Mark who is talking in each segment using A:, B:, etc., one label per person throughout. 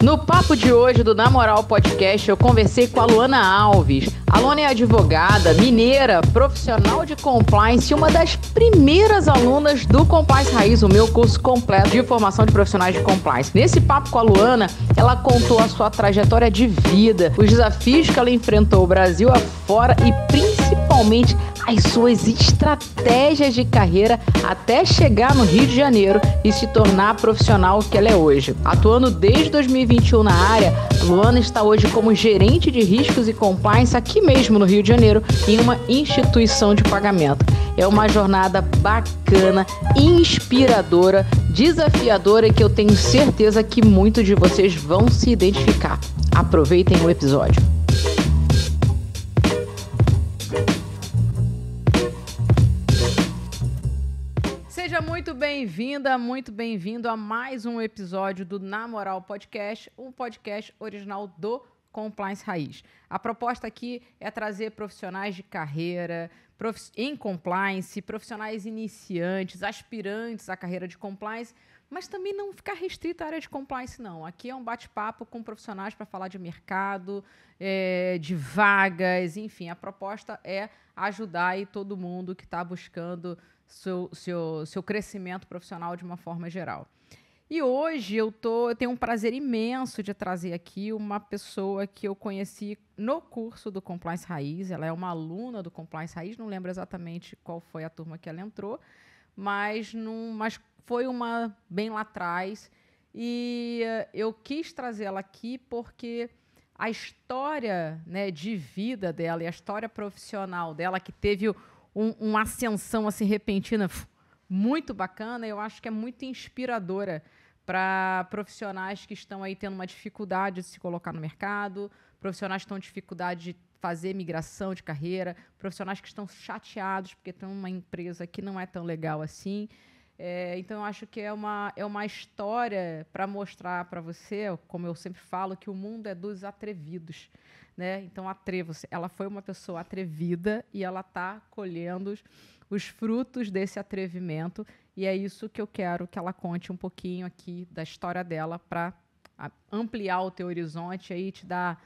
A: No papo de hoje do Na Moral Podcast, eu conversei com a Luana Alves. A Luana é advogada, mineira, profissional de compliance e uma das primeiras alunas do Compliance Raiz, o meu curso completo de formação de profissionais de compliance. Nesse papo com a Luana, ela contou a sua trajetória de vida, os desafios que ela enfrentou o Brasil afora e principalmente as suas estratégias de carreira até chegar no Rio de Janeiro e se tornar a profissional que ela é hoje. Atuando desde 2021 na área, Luana está hoje como gerente de riscos e compliance aqui mesmo no Rio de Janeiro, em uma instituição de pagamento. É uma jornada bacana, inspiradora, desafiadora e que eu tenho certeza que muitos de vocês vão se identificar. Aproveitem o episódio. Seja muito bem-vinda, muito bem-vindo a mais um episódio do Na Moral Podcast, um podcast original do Compliance Raiz. A proposta aqui é trazer profissionais de carreira em compliance, profissionais iniciantes, aspirantes à carreira de compliance, mas também não ficar restrito à área de compliance, não. Aqui é um bate-papo com profissionais para falar de mercado, de vagas, enfim. A proposta é ajudar aí todo mundo que está buscando seu crescimento profissional de uma forma geral. E hoje eu tenho um prazer imenso de trazer aqui uma pessoa que eu conheci no curso do Compliance Raiz. Ela é uma aluna do Compliance Raiz, não lembro exatamente qual foi a turma que ela entrou, mas foi uma bem lá atrás. E eu quis trazê-la aqui porque a história, né, de vida dela e a história profissional dela, que teve uma ascensão assim, repentina, muito bacana, eu acho que é muito inspiradora para profissionais que estão aí tendo uma dificuldade de se colocar no mercado, profissionais que estão com dificuldade de fazer migração de carreira, profissionais que estão chateados porque estão numa empresa que não é tão legal assim. Então, eu acho que é uma história para mostrar para você, como eu sempre falo, que o mundo é dos atrevidos, né? Então, atreva-se. Ela foi uma pessoa atrevida e ela está colhendo os frutos desse atrevimento. E é isso que eu quero que ela conte um pouquinho aqui da história dela para ampliar o teu horizonte e te dar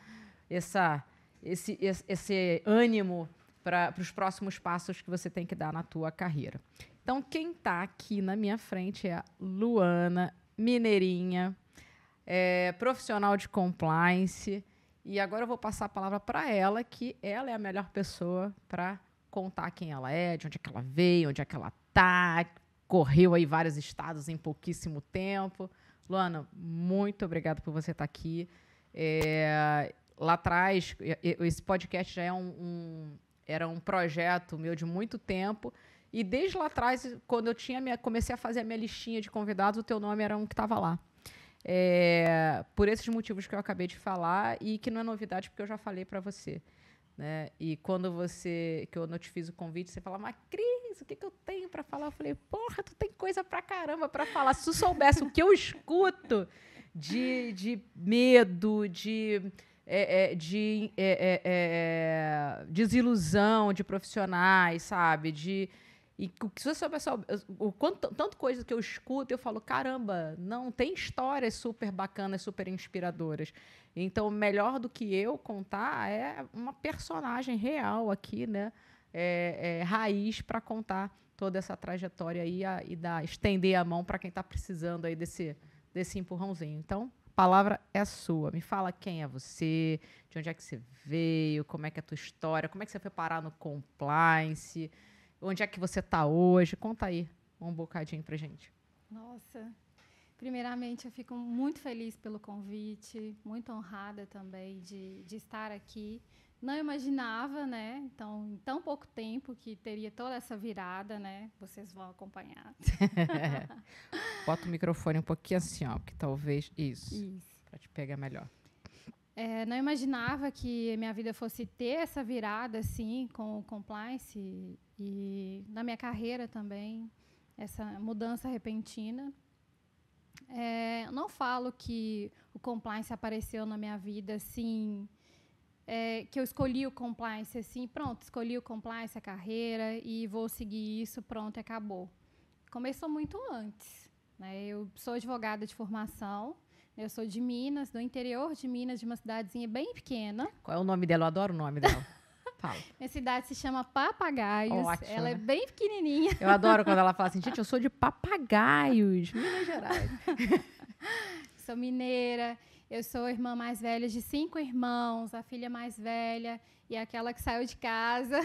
A: esse ânimo para os próximos passos que você tem que dar na tua carreira. Então, quem está aqui na minha frente é a Luana, mineirinha, profissional de compliance. E agora eu vou passar a palavra para ela, que ela é a melhor pessoa para contar quem ela é, de onde é que ela veio, onde é que ela está, correu aí vários estados em pouquíssimo tempo. Luana, muito obrigada por você estar aqui. Lá atrás, esse podcast já era um projeto meu de muito tempo. E desde lá atrás, quando eu comecei a fazer a minha listinha de convidados, o teu nome era um que estava lá. Por esses motivos que eu acabei de falar e que não é novidade, porque eu já falei para você. Né? E quando eu te fiz o convite, você falava, mas Cris, o que eu tenho para falar? Eu falei, porra, tu tem coisa pra caramba para falar. Se tu soubesse o que eu escuto de medo, de desilusão de profissionais, sabe? E se você soubesse tanto coisa que eu escuto, eu falo, caramba, não, tem histórias super bacanas, super inspiradoras. Então, melhor do que eu contar é uma personagem real aqui, né? Raiz para contar toda essa trajetória aí e estender a mão para quem está precisando aí desse empurrãozinho. Então, a palavra é sua. Me fala quem é você, de onde é que você veio, como é que é a tua história, como é que você foi parar no compliance, onde é que você está hoje? Conta aí um bocadinho pra gente.
B: Nossa, primeiramente eu fico muito feliz pelo convite, muito honrada também de estar aqui. Não imaginava, né? Então, em tão pouco tempo que teria toda essa virada, né? Vocês vão acompanhar.
A: Bota o microfone um pouquinho assim, ó, porque talvez isso. Para te pegar melhor.
B: Não imaginava que minha vida fosse ter essa virada assim com o compliance e na minha carreira também, essa mudança repentina. Não falo que o compliance apareceu na minha vida assim, que eu escolhi o compliance assim, pronto, escolhi o compliance, a carreira e vou seguir isso, pronto, acabou. Começou muito antes, né? Eu sou advogada de formação, Eu sou de Minas, do interior de Minas, de uma cidadezinha bem pequena.
A: Qual é o nome dela? Eu adoro o nome dela. Fala.
B: Minha cidade se chama Papagaios.
A: Ótimo,
B: ela é
A: né?
B: bem pequenininha.
A: Eu adoro quando ela fala assim, gente, eu sou de Papagaios, Minas Gerais.
B: Sou mineira. Eu sou a irmã mais velha de 5 irmãos, a filha mais velha e aquela que saiu de casa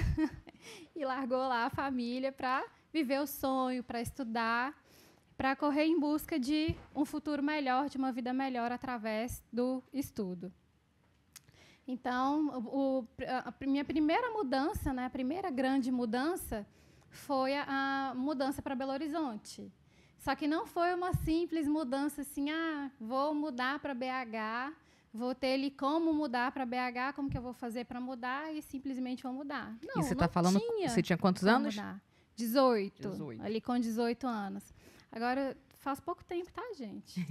B: e largou lá a família para viver o sonho, para estudar, para correr em busca de um futuro melhor, de uma vida melhor através do estudo. Então, a minha primeira mudança, né, a primeira grande mudança, foi a mudança para Belo Horizonte. Só que não foi uma simples mudança assim, vou mudar para BH, vou ter ali como mudar para BH, como que eu vou fazer para mudar e simplesmente vou mudar. Não,
A: E você está falando, você tinha quantos anos?
B: Mudar. 18, ali com 18 anos. Agora, faz pouco tempo, tá, gente?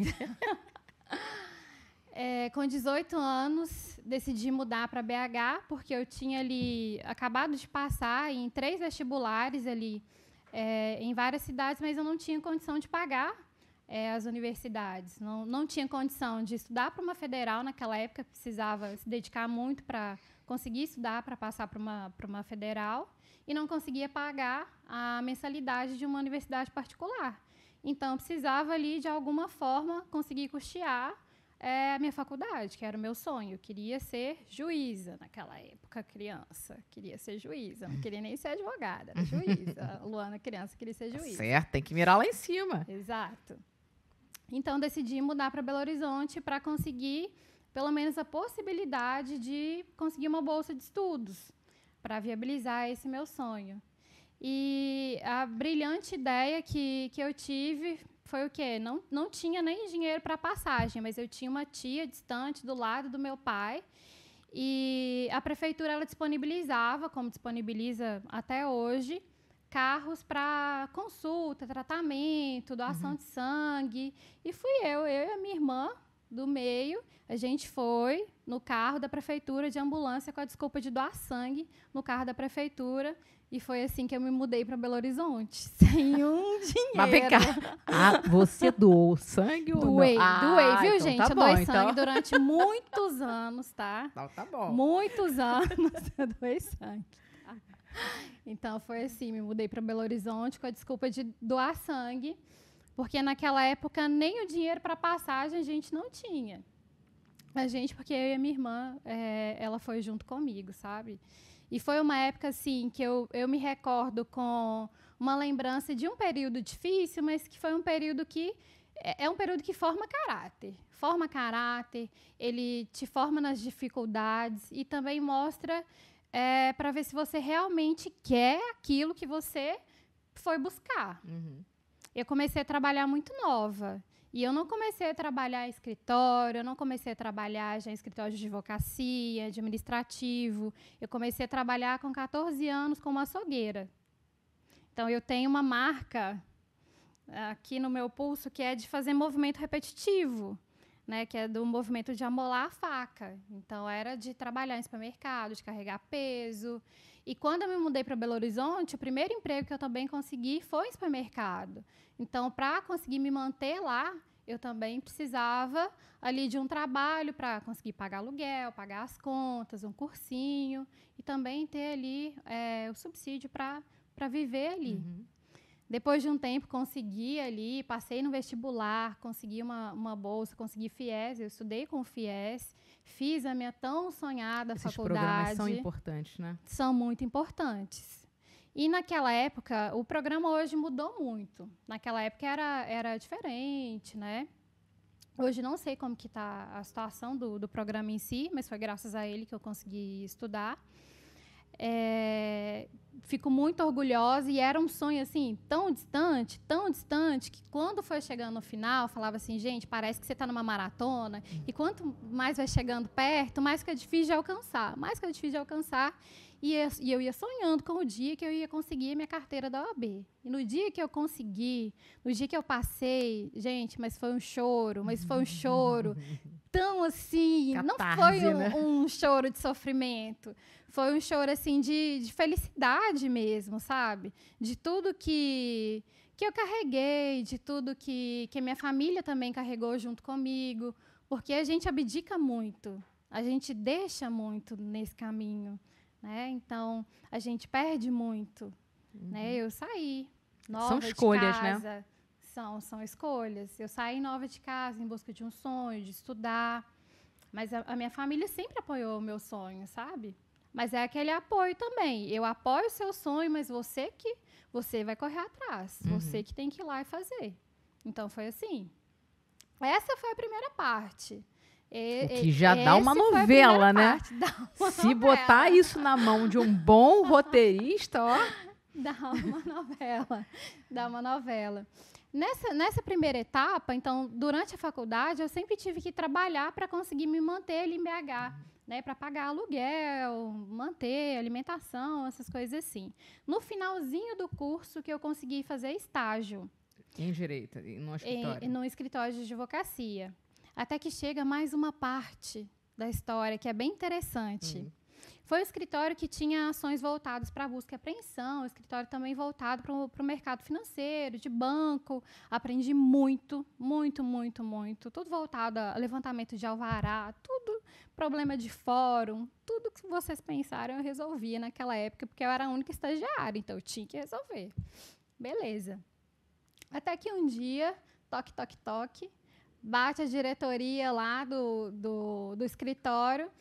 B: Com 18 anos, decidi mudar para BH, porque eu tinha ali acabado de passar em 3 vestibulares ali, em várias cidades, mas eu não tinha condição de pagar as universidades. Não tinha condição de estudar para uma federal naquela época, precisava se dedicar muito para conseguir estudar para passar para uma federal, e não conseguia pagar a mensalidade de uma universidade particular. Então, eu precisava ali, de alguma forma, conseguir custear a minha faculdade, que era o meu sonho. Eu queria ser juíza naquela época, criança. Queria ser juíza, não queria nem ser advogada, era juíza. A Luana, criança, queria ser juíza.
A: Certo, tem que mirar lá em cima.
B: Exato. Então, decidi mudar para Belo Horizonte para conseguir, pelo menos, a possibilidade de conseguir uma bolsa de estudos, para viabilizar esse meu sonho. E a brilhante ideia que eu tive foi o quê? Não tinha nem dinheiro para passagem, mas eu tinha uma tia distante do lado do meu pai, e a prefeitura ela disponibilizava, como disponibiliza até hoje, carros para consulta, tratamento, doação de sangue. E fui eu e a minha irmã do meio, a gente foi no carro da prefeitura de ambulância com a desculpa de doar sangue no carro da prefeitura. E foi assim que eu me mudei para Belo Horizonte, sem um dinheiro.
A: Mas vem cá, você doou sangue ou
B: doei,
A: não?
B: Doei, viu,
A: então
B: gente?
A: tá
B: Eu
A: bom,
B: doei sangue durante muitos anos, tá?
A: Então tá bom.
B: Muitos anos eu doei sangue. Então, foi assim, me mudei para Belo Horizonte com a desculpa de doar sangue, porque naquela época nem o dinheiro para passagem a gente não tinha. Porque eu e a minha irmã, ela foi junto comigo, sabe? E foi uma época, assim, que eu me recordo com uma lembrança de um período difícil, mas que foi um período que é um período que forma caráter. Forma caráter, ele te forma nas dificuldades e também mostra para ver se você realmente quer aquilo que você foi buscar.
A: Uhum.
B: Eu comecei a trabalhar muito nova. E eu não comecei a trabalhar em escritório, eu não comecei a trabalhar já em escritório de advocacia, administrativo. Eu comecei a trabalhar com 14 anos como açougueira. Então, eu tenho uma marca aqui no meu pulso que é de fazer movimento repetitivo, né, que é do movimento de amolar a faca. Então, era de trabalhar em supermercado, de carregar peso. E quando eu me mudei para Belo Horizonte, o primeiro emprego que eu também consegui foi em supermercado. Então, para conseguir me manter lá, eu também precisava ali de um trabalho para conseguir pagar aluguel, pagar as contas, um cursinho e também ter ali o subsídio para viver ali.
A: Uhum.
B: Depois de um tempo, consegui ali, passei no vestibular, consegui uma bolsa, consegui FIES, eu estudei com o FIES, fiz a minha tão sonhada faculdade.
A: Esses programas são importantes, né?
B: São muito importantes. E naquela época, o programa hoje mudou muito. Naquela época era diferente, né? Hoje não sei como que está a situação do programa em si, mas foi graças a ele que eu consegui estudar. Fico muito orgulhosa e era um sonho assim tão distante, que quando foi chegando no final, falava assim, gente, parece que você está numa maratona e quanto mais vai chegando perto, mais fica difícil de alcançar, e eu ia sonhando com o dia que eu ia conseguir a minha carteira da OAB. E no dia que eu consegui, no dia que eu passei, gente, mas foi um choro tão assim,
A: Catarse,
B: não foi
A: né?
B: um choro de sofrimento, foi um choro assim de felicidade mesmo, sabe? De tudo que eu carreguei, de tudo que a minha família também carregou junto comigo, Porque a gente abdica muito, a gente deixa muito nesse caminho, né? Então, a gente perde muito, né? Eu saí nova
A: São escolhas,
B: de casa,
A: né?
B: São escolhas. Eu saí nova de casa em busca de um sonho, de estudar. Mas a minha família sempre apoiou o meu sonho, sabe? Mas é aquele apoio também. Eu apoio o seu sonho, mas você vai correr atrás. Você que tem que ir lá e fazer. Então, foi assim. Essa foi a primeira parte.
A: O que já dá uma novela, né? Se botar isso na mão de um bom roteirista, ó.
B: Dá uma novela. Nessa primeira etapa, então, durante a faculdade, eu sempre tive que trabalhar para conseguir me manter ali em BH, né, para pagar aluguel, manter alimentação, essas coisas assim. No finalzinho do curso que eu consegui fazer estágio.
A: Em direito, no escritório.
B: No escritório de advocacia. Até que chega mais uma parte da história que é bem interessante. Foi um escritório que tinha ações voltadas para a busca e apreensão, um escritório também voltado para o mercado financeiro, de banco. Aprendi muito, muito, muito, muito. Tudo voltado a levantamento de alvará, tudo, problema de fórum, tudo que vocês pensaram eu resolvia naquela época, porque eu era a única estagiária, então eu tinha que resolver. Beleza. Até que um dia, toque, toque, toque, bate a diretoria lá do escritório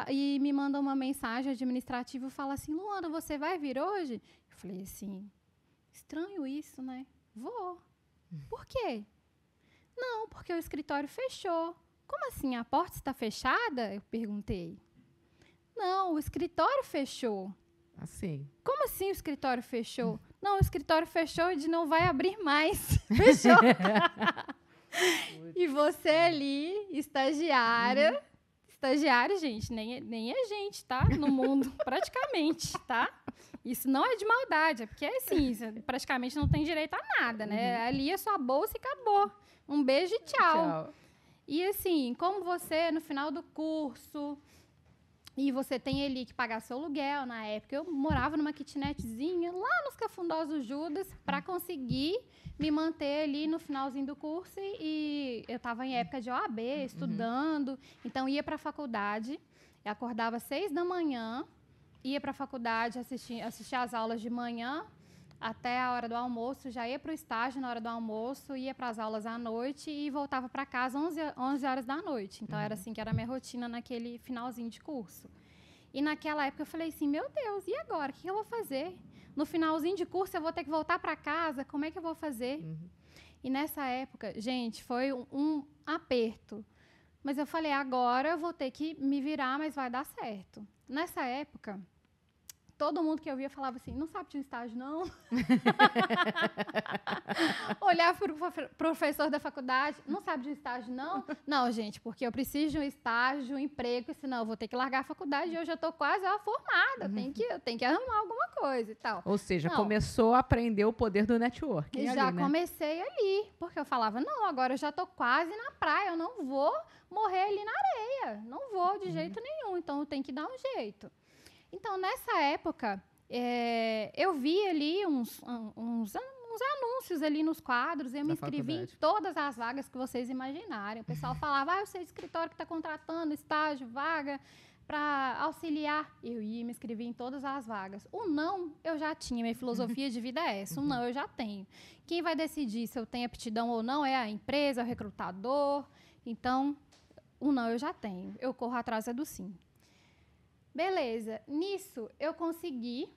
B: e me manda uma mensagem administrativa e fala assim, Luana, você vai vir hoje? Eu falei assim, estranho isso, né? Vou. Por quê? Não, porque o escritório fechou. Como assim, a porta está fechada? Eu perguntei. Não, o escritório fechou.
A: Assim.
B: Como assim o escritório fechou? Não, o escritório fechou e não vai abrir mais. Fechou. E você ali, estagiária, gente, nem é gente, tá? No mundo, praticamente, tá? Isso não é de maldade, é porque, assim, você praticamente não tem direito a nada, né? Ali é sua bolsa e acabou. Um beijo e tchau. E, assim, como você, no final do curso, e você tem ali que pagar seu aluguel, na época eu morava numa kitnetzinha, lá nos Cafundós do Judas, para conseguir me manter ali no finalzinho do curso e eu estava em época de OAB, estudando, então ia para a faculdade, eu acordava às 6 da manhã, ia para a faculdade, assistir às aulas de manhã, até a hora do almoço, já ia para o estágio na hora do almoço, ia para as aulas à noite e voltava para casa 11 horas da noite. Então, era assim que era a minha rotina naquele finalzinho de curso. E naquela época eu falei assim, meu Deus, e agora? O que eu vou fazer? No finalzinho de curso eu vou ter que voltar para casa, como é que eu vou fazer? E nessa época, gente, foi um aperto. Mas eu falei, agora eu vou ter que me virar, mas vai dar certo. Nessa época, todo mundo que eu via falava assim, não sabe de um estágio, não? Olhava para o professor da faculdade, não sabe de um estágio, não? Não, gente, porque eu preciso de um estágio, um emprego, senão eu vou ter que largar a faculdade e eu já estou quase formada, eu tenho que arrumar alguma coisa e tal.
A: Ou seja, começou a aprender o poder do networking.
B: Já comecei ali, porque eu falava, não, agora eu já estou quase na praia, eu não vou morrer ali na areia, não vou de jeito nenhum, então eu tenho que dar um jeito. Então, nessa época, eu vi ali uns anúncios ali nos quadros, eu me inscrevi em todas as vagas que vocês imaginarem. O pessoal falava, eu sei de escritório que está contratando, estágio, vaga, para auxiliar. Eu ia me inscrever em todas as vagas. O não, eu já tinha, minha filosofia de vida é essa, o não eu já tenho. Quem vai decidir se eu tenho aptidão ou não é a empresa, o recrutador. Então, o não eu já tenho. Eu corro atrás do sim. Beleza, nisso eu consegui,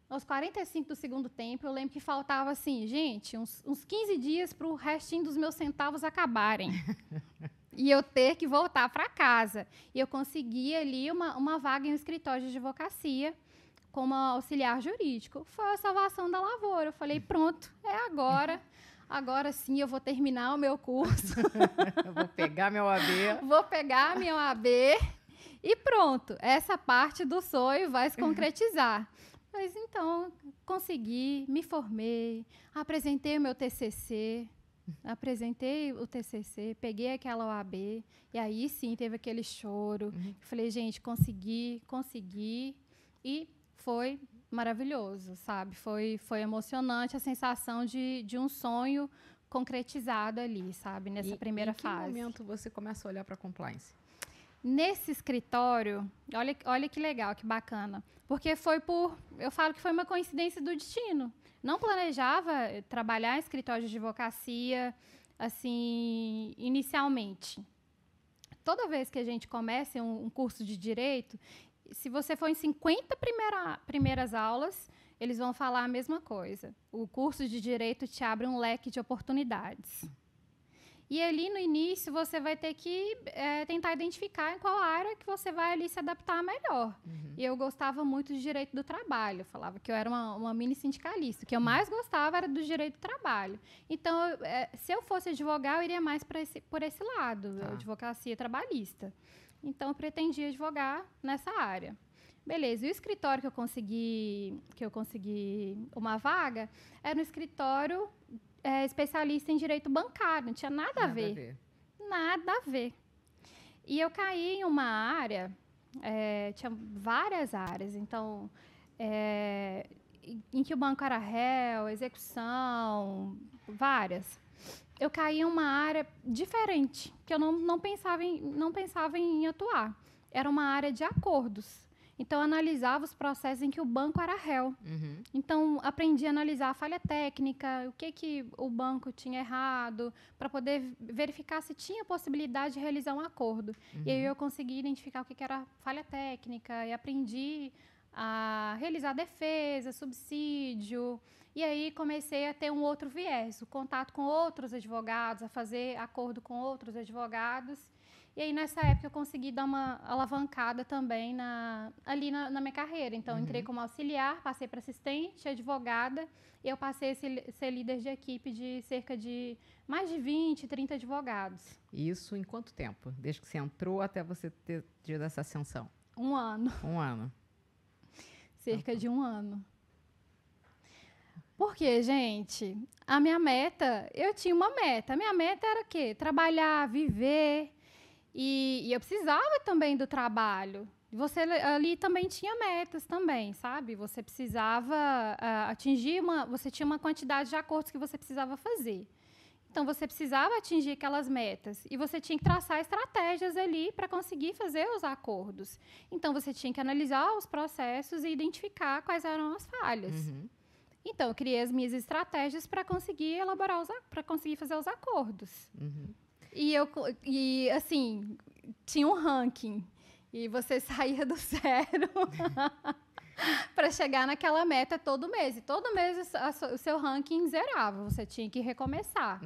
B: aos 45 do segundo tempo, eu lembro que faltava assim, gente, uns 15 dias para o restinho dos meus centavos acabarem. E eu ter que voltar para casa. E eu consegui ali uma vaga em um escritório de advocacia como auxiliar jurídico. Foi a salvação da lavoura. Eu falei, pronto, é agora. Agora sim eu vou terminar o meu curso.
A: Vou pegar meu OAB.
B: Vou pegar meu OAB. E pronto, essa parte do sonho vai se concretizar. Mas então, consegui, me formei, apresentei o meu TCC, peguei aquela OAB, e aí sim teve aquele choro. Falei, gente, consegui, e foi maravilhoso, sabe? Foi emocionante a sensação de um sonho concretizado ali, sabe? Nessa primeira fase.
A: Em que momento você começa a olhar para compliance?
B: Nesse escritório, olha que legal, que bacana. Porque eu falo que foi uma coincidência do destino. Não planejava trabalhar em escritório de advocacia, assim, inicialmente. Toda vez que a gente começa um curso de direito, se você for em 50 primeiras aulas, eles vão falar a mesma coisa. O curso de direito te abre um leque de oportunidades. E ali no início você vai ter que tentar identificar em qual área que você vai ali se adaptar melhor. E eu gostava muito de direito do trabalho. Eu falava que eu era uma mini sindicalista. O que eu mais gostava era do direito do trabalho. Então, se eu fosse advogar, eu iria mais por esse lado, advocacia trabalhista. Então, eu pretendia advogar nessa área. Beleza, e o escritório que eu consegui uma vaga era um escritório especialista em direito bancário, não tinha nada a ver. Nada a ver. E eu caí em uma área, tinha várias áreas, então, em que o banco era réu, execução, várias. Eu caí em uma área diferente, que eu não pensava em atuar. Era uma área de acordos. Então, eu analisava os processos em que o banco era réu. Então, aprendi a analisar a falha técnica, o que o banco tinha errado, para poder verificar se tinha possibilidade de realizar um acordo. E aí, eu consegui identificar o que era falha técnica e aprendi a realizar defesa, subsídio. E aí, comecei a ter um outro viés, o contato com outros advogados, a fazer acordo com outros advogados. E aí, nessa época, eu consegui dar uma alavancada também ali na minha carreira. Então, entrei como auxiliar, passei para assistente, advogada, e eu passei a ser líder de equipe de cerca de mais de 20, 30 advogados.
A: E isso em quanto tempo? Desde que você entrou até você ter tido essa ascensão?
B: 1 ano.
A: 1 ano.
B: Cerca de 1 ano. Porque, gente, a minha meta, eu tinha uma meta. A minha meta era o quê? Trabalhar, viver. E eu precisava também do trabalho. Você ali também tinha metas também, sabe? Você precisava atingir você tinha uma quantidade de acordos que você precisava fazer. Então, você precisava atingir aquelas metas. E você tinha que traçar estratégias ali para conseguir fazer os acordos. Então, você tinha que analisar os processos e identificar quais eram as falhas. Então, eu criei as minhas estratégias para conseguir para conseguir fazer os acordos. E, assim, tinha um ranking. E você saía do zero para chegar naquela meta todo mês. E todo mês o seu ranking zerava. Você tinha que recomeçar.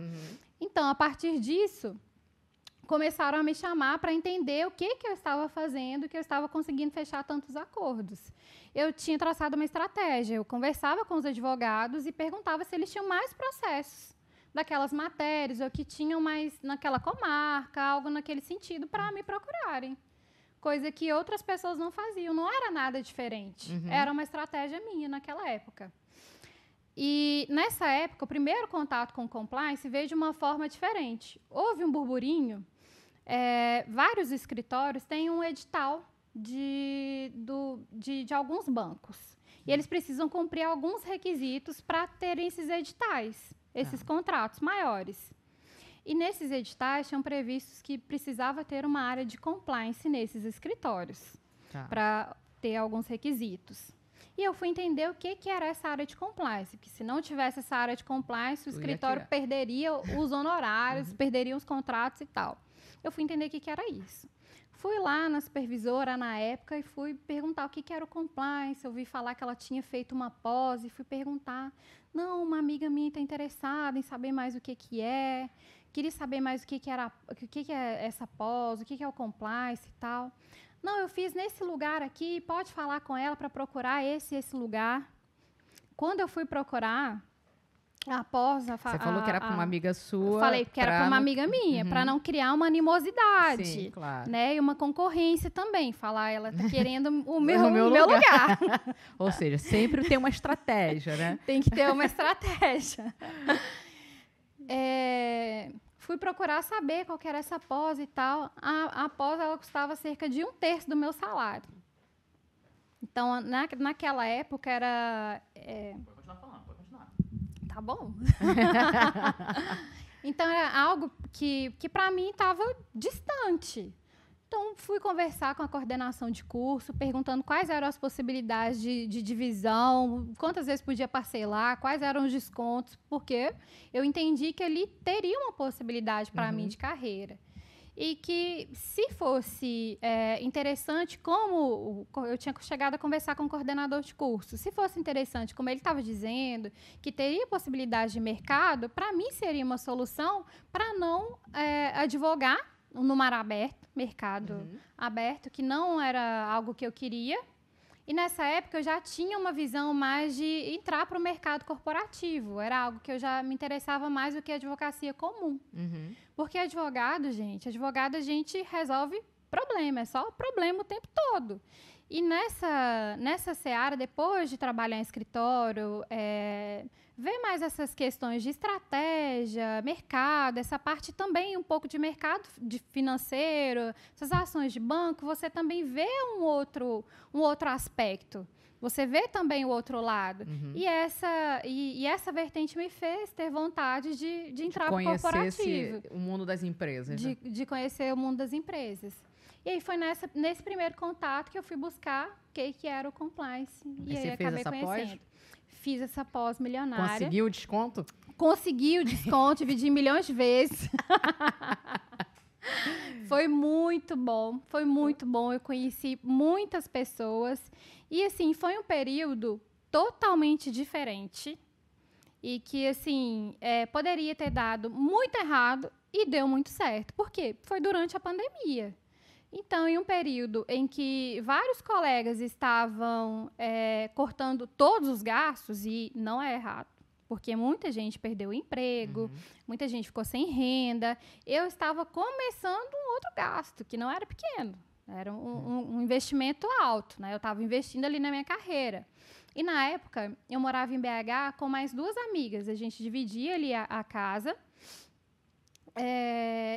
B: Então, a partir disso, começaram a me chamar para entender o que eu estava fazendo, que eu estava conseguindo fechar tantos acordos. Eu tinha traçado uma estratégia. Eu conversava com os advogados e perguntava se eles tinham mais processos daquelas matérias, ou que tinham mais naquela comarca, algo naquele sentido, para me procurarem. Coisa que outras pessoas não faziam. Não era nada diferente. Era uma estratégia minha naquela época. E, nessa época, o primeiro contato com o compliance veio de uma forma diferente. Houve um burburinho. Vários escritórios têm um edital de alguns bancos. E eles precisam cumprir alguns requisitos para terem esses editais. Esses contratos maiores. E nesses editais tinham previstos que precisava ter uma área de compliance nesses escritórios, para ter alguns requisitos. E eu fui entender o que era essa área de compliance, porque se não tivesse essa área de compliance, o escritório perderia os honorários, perderia os contratos e tal. Eu fui entender o que era isso. Fui lá na supervisora, na época, e fui perguntar o que era o compliance. Eu ouvi falar que ela tinha feito uma pós, e fui perguntar. Não, uma amiga minha está interessada em saber mais o que é. Queria saber mais o que é essa pós, o que é o compliance e tal. Não, eu fiz nesse lugar aqui, pode falar com ela para procurar esse lugar. Quando eu fui procurar após
A: Você falou que era para uma amiga sua.
B: Falei que era para uma amiga minha, para não criar uma animosidade.
A: Sim, claro.
B: Né? E uma concorrência também. Falar, ela está querendo o meu lugar.
A: Ou seja, sempre tem uma estratégia, né?
B: Tem que ter uma estratégia. Fui procurar saber qual que era essa pós e tal. A pós, ela custava cerca de 1/3 do meu salário. Então, naquela época, era...
C: Pode continuar falando, pode continuar.
B: Tá tá bom. Então, era algo que para mim estava distante. Então, fui conversar com a coordenação de curso, perguntando quais eram as possibilidades de divisão, quantas vezes podia parcelar, quais eram os descontos, porque eu entendi que ali teria uma possibilidade para mim de carreira. E que, se fosse interessante, como eu tinha chegado a conversar com o coordenador de curso, se fosse interessante, como ele estava dizendo, que teria possibilidade de mercado, para mim seria uma solução para não advogar no mar aberto, mercado aberto, que não era algo que eu queria. E nessa época eu já tinha uma visão mais de entrar para o mercado corporativo. Era algo que eu já me interessava mais do que a advocacia comum. Porque advogado a gente resolve problema, é só problema o tempo todo. E nessa seara, depois de trabalhar em escritório, ver mais essas questões de estratégia, mercado, essa parte também um pouco de mercado financeiro, essas ações de banco, você também vê um outro aspecto. Você vê também o outro lado. E essa vertente me fez ter vontade de entrar para o corporativo.
A: O mundo das empresas.
B: De conhecer o mundo das empresas. E aí foi nesse primeiro contato que eu fui buscar o que era o compliance. E aí acabei conhecendo. Fiz essa pós milionária.
A: Conseguiu o desconto?
B: Consegui o desconto, dividi milhões de vezes. Foi muito bom, eu conheci muitas pessoas e, assim, foi um período totalmente diferente e que, assim, poderia ter dado muito errado e deu muito certo. Por quê? Foi durante a pandemia. Então, em um período em que vários colegas estavam cortando todos os gastos, e não é errado, porque muita gente perdeu o emprego, muita gente ficou sem renda, eu estava começando um outro gasto, que não era pequeno, era um investimento alto, né? Eu estava investindo ali na minha carreira. E, na época, eu morava em BH com mais 2 amigas, a gente dividia ali a casa.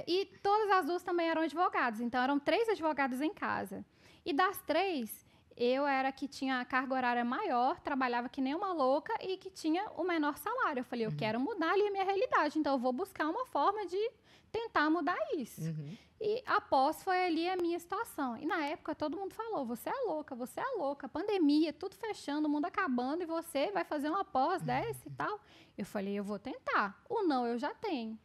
B: E todas as 2 também eram advogadas, então eram 3 advogadas em casa. E das 3, eu era que tinha a carga horária maior, trabalhava que nem uma louca e que tinha o menor salário. Eu falei, eu quero mudar ali a minha realidade, então eu vou buscar uma forma de tentar mudar isso. E após foi ali a minha situação. E na época todo mundo falou, você é louca, pandemia, tudo fechando, o mundo acabando e você vai fazer uma pós dessa e tal. Eu falei, eu vou tentar. O não eu já tenho.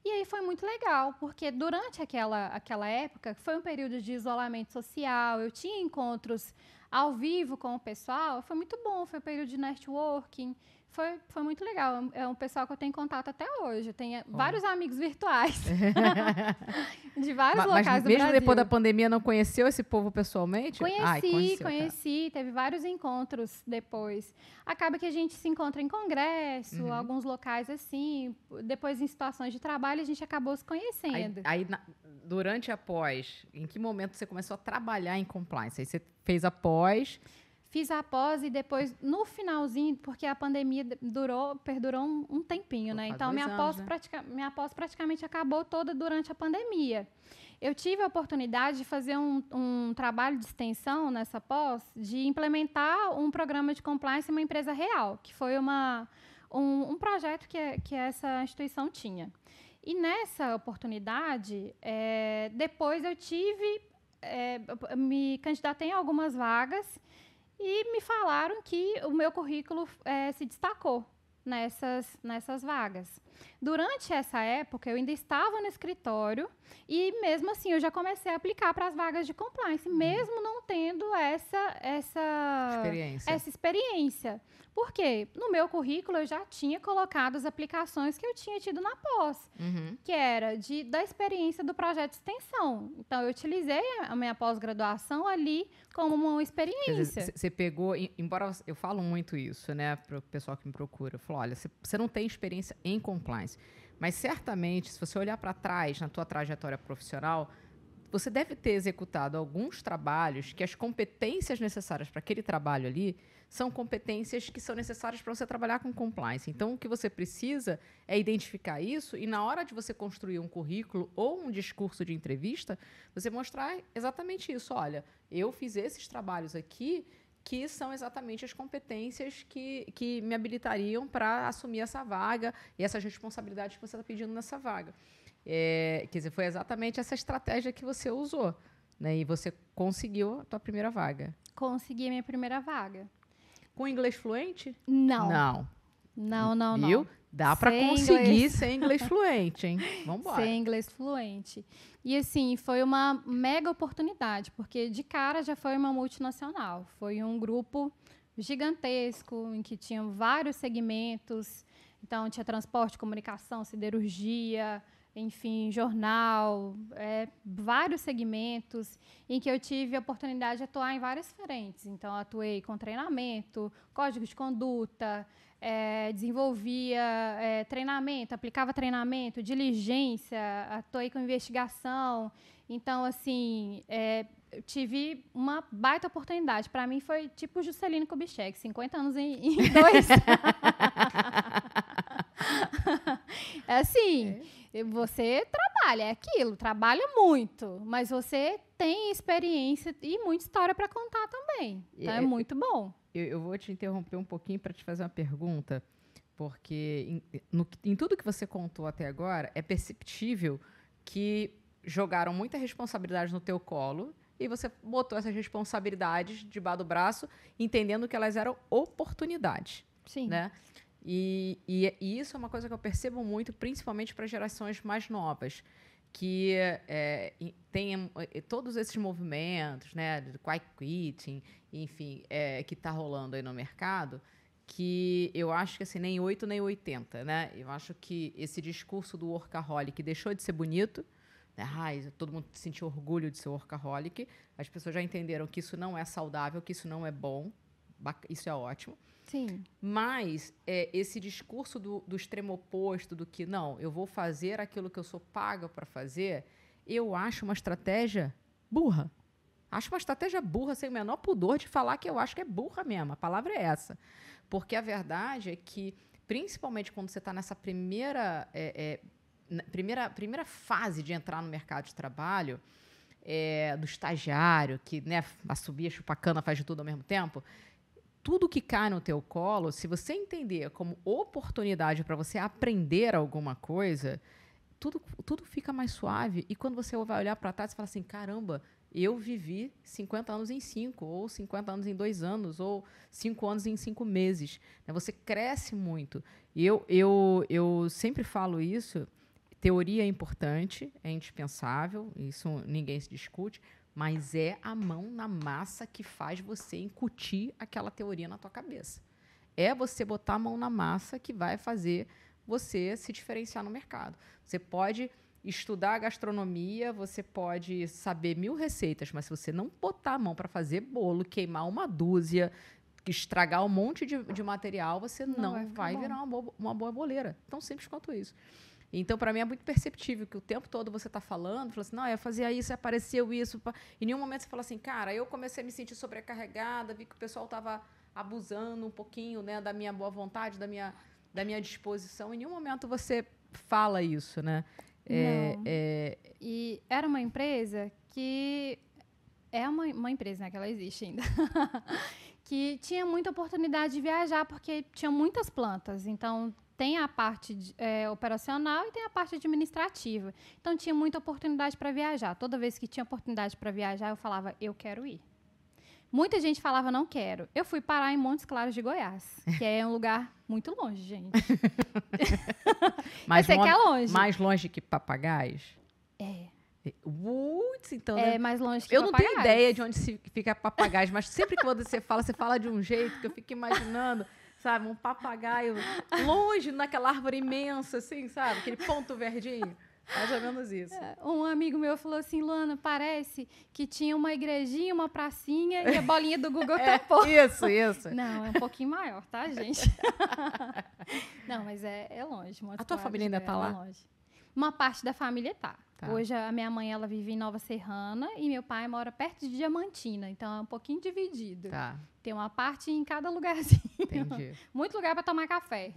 B: E aí foi muito legal, porque durante aquela época, foi um período de isolamento social, eu tinha encontros ao vivo com o pessoal, foi muito bom, foi um período de networking, foi muito legal. É um pessoal que eu tenho contato até hoje, eu tenho vários amigos virtuais, de vários locais do Brasil. Mas
A: mesmo depois da pandemia, não conheceu esse povo pessoalmente?
B: Conheci, teve vários encontros depois. Acaba que a gente se encontra em congresso, alguns locais assim, depois em situações de trabalho a gente acabou se conhecendo.
A: Durante a pós, em que momento você começou a trabalhar em compliance? Aí você fez a pós...
B: Fiz a pós e depois, no finalzinho, porque a pandemia perdurou um tempinho, né? Então, minha pós praticamente acabou toda durante a pandemia. Eu tive a oportunidade de fazer um trabalho de extensão nessa pós, de implementar um programa de compliance em uma empresa real, que foi um projeto que essa instituição tinha. E nessa oportunidade, depois eu me candidatei em algumas vagas. E me falaram que o meu currículo se destacou nessas vagas. Durante essa época, eu ainda estava no escritório e, mesmo assim, eu já comecei a aplicar para as vagas de compliance, mesmo não tendo essa experiência. Por quê? No meu currículo, eu já tinha colocado as aplicações que eu tinha tido na pós, que era da experiência do projeto de extensão. Então, eu utilizei a minha pós-graduação ali como uma experiência.
A: Quer dizer, você pegou, embora eu falo muito isso, né, para o pessoal que me procura, eu falo, olha, você não tem experiência em compliance, mas certamente, se você olhar para trás na tua trajetória profissional, você deve ter executado alguns trabalhos que as competências necessárias para aquele trabalho ali são competências que são necessárias para você trabalhar com compliance. Então, o que você precisa é identificar isso e, na hora de você construir um currículo ou um discurso de entrevista, você mostrar exatamente isso. Olha, eu fiz esses trabalhos aqui que são exatamente as competências que me habilitariam para assumir essa vaga e essas responsabilidades que você está pedindo nessa vaga. Quer dizer, foi exatamente essa estratégia que você usou, né? E você conseguiu a tua primeira vaga.
B: Consegui a minha primeira vaga.
A: Com inglês fluente?
B: Não.
A: Viu? Dá para conseguir sem inglês fluente, hein? Vamos embora.
B: Sem inglês fluente. E, assim, foi uma mega oportunidade, porque de cara já foi uma multinacional. Foi um grupo gigantesco, em que tinham vários segmentos. Então, tinha transporte, comunicação, siderurgia, enfim, jornal, vários segmentos, em que eu tive a oportunidade de atuar em várias frentes. Então, atuei com treinamento, código de conduta, desenvolvia treinamento, aplicava treinamento, diligência, atuei com investigação. Então, assim, eu tive uma baita oportunidade. Para mim, foi tipo Juscelino Kubitschek, 50 anos em 2. Assim, você trabalha, é aquilo, trabalha muito, mas você tem experiência e muita história para contar também. Então, é muito bom.
A: Eu vou te interromper um pouquinho para te fazer uma pergunta, porque em tudo que você contou até agora, é perceptível que jogaram muita responsabilidade no teu colo e você botou essas responsabilidades debaixo do braço, entendendo que elas eram oportunidades.
B: Sim.
A: Né? E isso é uma coisa que eu percebo muito, principalmente para gerações mais novas, que tem todos esses movimentos, né, de quiet quitting, enfim, que está rolando aí no mercado, que eu acho que assim, nem 8 nem 80, né? Eu acho que esse discurso do workaholic deixou de ser bonito, né? Todo mundo sentiu orgulho de ser workaholic, as pessoas já entenderam que isso não é saudável, que isso não é bom, isso é ótimo.
B: Sim.
A: Mas esse discurso do extremo oposto, do que, não, eu vou fazer aquilo que eu sou paga para fazer, eu acho uma estratégia burra. Acho uma estratégia burra, sem o menor pudor de falar que eu acho que é burra mesmo. A palavra é essa. Porque a verdade é que, principalmente quando você está nessa primeira fase de entrar no mercado de trabalho, do estagiário, que, né, assobia, chupa cana, faz de tudo ao mesmo tempo, tudo que cai no teu colo, se você entender como oportunidade para você aprender alguma coisa, tudo fica mais suave. E quando você vai olhar para trás, você fala assim, caramba, eu vivi 50 anos em 5, ou 50 anos em 2 anos, ou 5 anos em 5 meses. Você cresce muito. E eu sempre falo isso, teoria é importante, é indispensável, isso ninguém se discute, mas é a mão na massa que faz você incutir aquela teoria na tua cabeça. É você botar a mão na massa que vai fazer você se diferenciar no mercado. Você pode estudar gastronomia, você pode saber 1000 receitas, mas se você não botar a mão para fazer bolo, queimar uma dúzia, estragar um monte de material, você não vai virar uma boa boleira. Tão simples quanto isso. Então, para mim, é muito perceptível que o tempo todo você está falando, fala assim, não, eu fazia isso, apareceu isso. Em nenhum momento você fala assim, cara, eu comecei a me sentir sobrecarregada, vi que o pessoal estava abusando um pouquinho, né, da minha boa vontade, da minha disposição. Em nenhum momento você fala isso, né?
B: Não. E era uma empresa que... É uma empresa, né, que ela existe ainda. Que tinha muita oportunidade de viajar, porque tinha muitas plantas. Então, tem a parte operacional e tem a parte administrativa. Então, tinha muita oportunidade para viajar. Toda vez que tinha oportunidade para viajar, eu falava, eu quero ir. Muita gente falava, não quero. Eu fui parar em Montes Claros de Goiás, que é um lugar muito longe, gente.
A: Eu
B: sei que é longe.
A: Mais longe que Papagaios? Então,
B: é mais longe que
A: eu
B: Papagaios.
A: Eu não tenho ideia de onde fica Papagaios, mas sempre que você fala de um jeito que eu fico imaginando, sabe, um papagaio longe naquela árvore imensa, assim, sabe, aquele ponto verdinho. Mais ou menos isso.
B: Um amigo meu falou assim, Luana, parece que tinha uma igrejinha, uma pracinha e a bolinha do Google tampou.
A: Isso.
B: Não, é um pouquinho maior, tá, gente? Não, mas é longe.
A: A tua família ainda tá lá?
B: Longe. Uma parte da família tá. Hoje a minha mãe, ela vive em Nova Serrana e meu pai mora perto de Diamantina, então é um pouquinho dividido.
A: Tá.
B: Tem uma parte em cada lugarzinho.
A: Entendi.
B: Muito lugar para tomar café.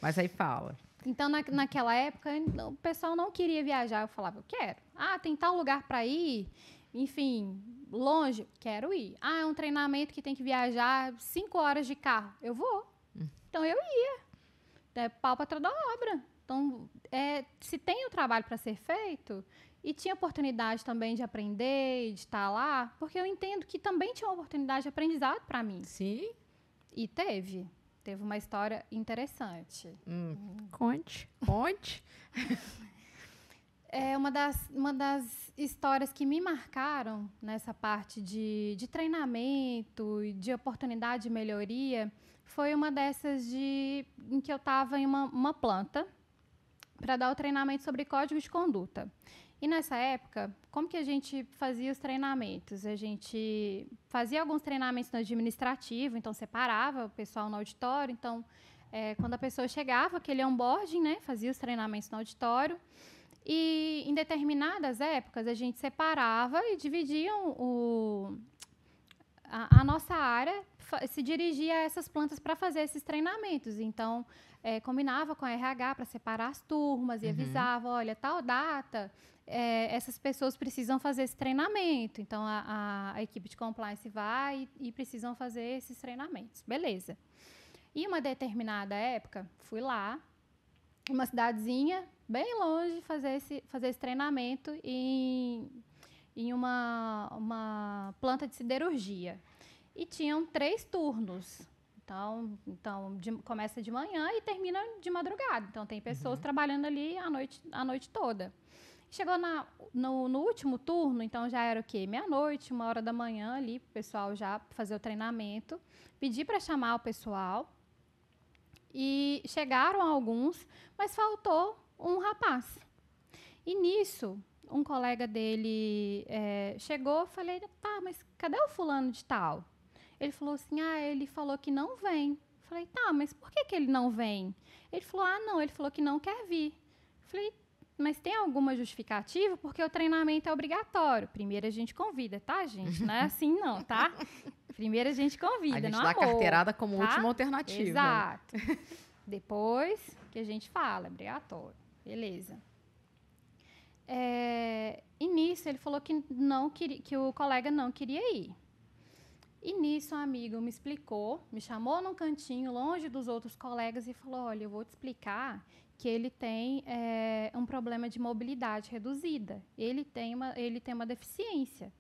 A: Mas aí fala.
B: Então, naquela época, o pessoal não queria viajar. Eu falava, eu quero. Tem tal lugar para ir. Enfim, longe? Quero ir. Ah, é um treinamento que tem que viajar 5 horas de carro. Eu vou. Então, eu ia. É pau para toda obra. Então, se tem o trabalho para ser feito, e tinha oportunidade também de aprender e de estar lá, porque eu entendo que também tinha uma oportunidade de aprendizado para mim.
A: Sim.
B: E teve uma história interessante.
A: Conte.
B: Uma das histórias que me marcaram nessa parte de treinamento e de oportunidade de melhoria foi uma dessas em que eu estava em uma planta para dar o treinamento sobre código de conduta. E nessa época, como que a gente fazia os treinamentos? A gente fazia alguns treinamentos no administrativo, então separava o pessoal no auditório. Então, quando a pessoa chegava, aquele onboarding, né, fazia os treinamentos no auditório. E em determinadas épocas, a gente separava e dividia a nossa área, se dirigia a essas plantas para fazer esses treinamentos. Então, combinava com a RH para separar as turmas e avisava, olha, tal data, essas pessoas precisam fazer esse treinamento. Então, a equipe de compliance vai e precisam fazer esses treinamentos. Beleza. E uma determinada época, fui lá, uma cidadezinha bem longe, fazer esse treinamento em uma planta de siderurgia. E tinham 3 turnos. Então começa de manhã e termina de madrugada. Então, tem pessoas trabalhando ali a noite toda. Chegou no último turno, então já era o quê? Meia-noite, 1h da manhã ali, o pessoal já fazer o treinamento. Pedi para chamar o pessoal. E chegaram alguns, mas faltou um rapaz. E nisso, um colega dele chegou, falei, tá, mas cadê o fulano de tal? Ele falou assim, ele falou que não vem. Falei, tá, mas por que ele não vem? Ele falou, não, ele falou que não quer vir. Falei, mas tem alguma justificativa? Porque o treinamento é obrigatório. Primeiro a gente convida, tá, gente? Não é assim não, tá? Primeiro a gente convida,
A: a gente
B: não
A: dá
B: amor,
A: carteirada como
B: tá?
A: última alternativa.
B: Exato. Depois que a gente fala, é obrigatório. Beleza. E nisso ele falou que o colega não queria ir. E nisso, um amigo me explicou, me chamou num cantinho, longe dos outros colegas, e falou, olha, eu vou te explicar que ele tem um problema de mobilidade reduzida. Ele tem uma deficiência.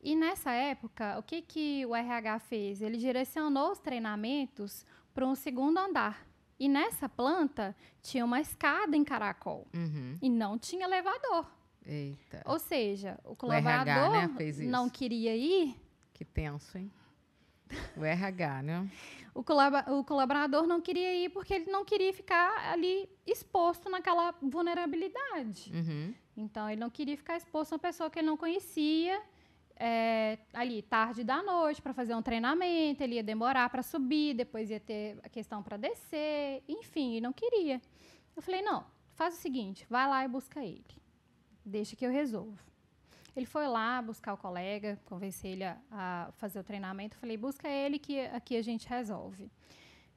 B: E nessa época, o que o RH fez? Ele direcionou os treinamentos para um 2º andar. E nessa planta tinha uma escada em caracol. E não tinha elevador.
A: Eita.
B: Ou seja, o colaborador
A: RH, né, fez isso.
B: não queria ir.
A: Que tenso, hein? O RH, né?
B: O colaborador não queria ir porque ele não queria ficar ali exposto naquela vulnerabilidade. Então, ele não queria ficar exposto a uma pessoa que ele não conhecia, ali tarde da noite para fazer um treinamento, ele ia demorar para subir, depois ia ter a questão para descer, enfim, ele não queria. Eu falei, não, faz o seguinte, vai lá e busca ele, deixa que eu resolvo. Ele foi lá buscar o colega, convencer ele a fazer o treinamento, falei, busca ele que aqui a gente resolve.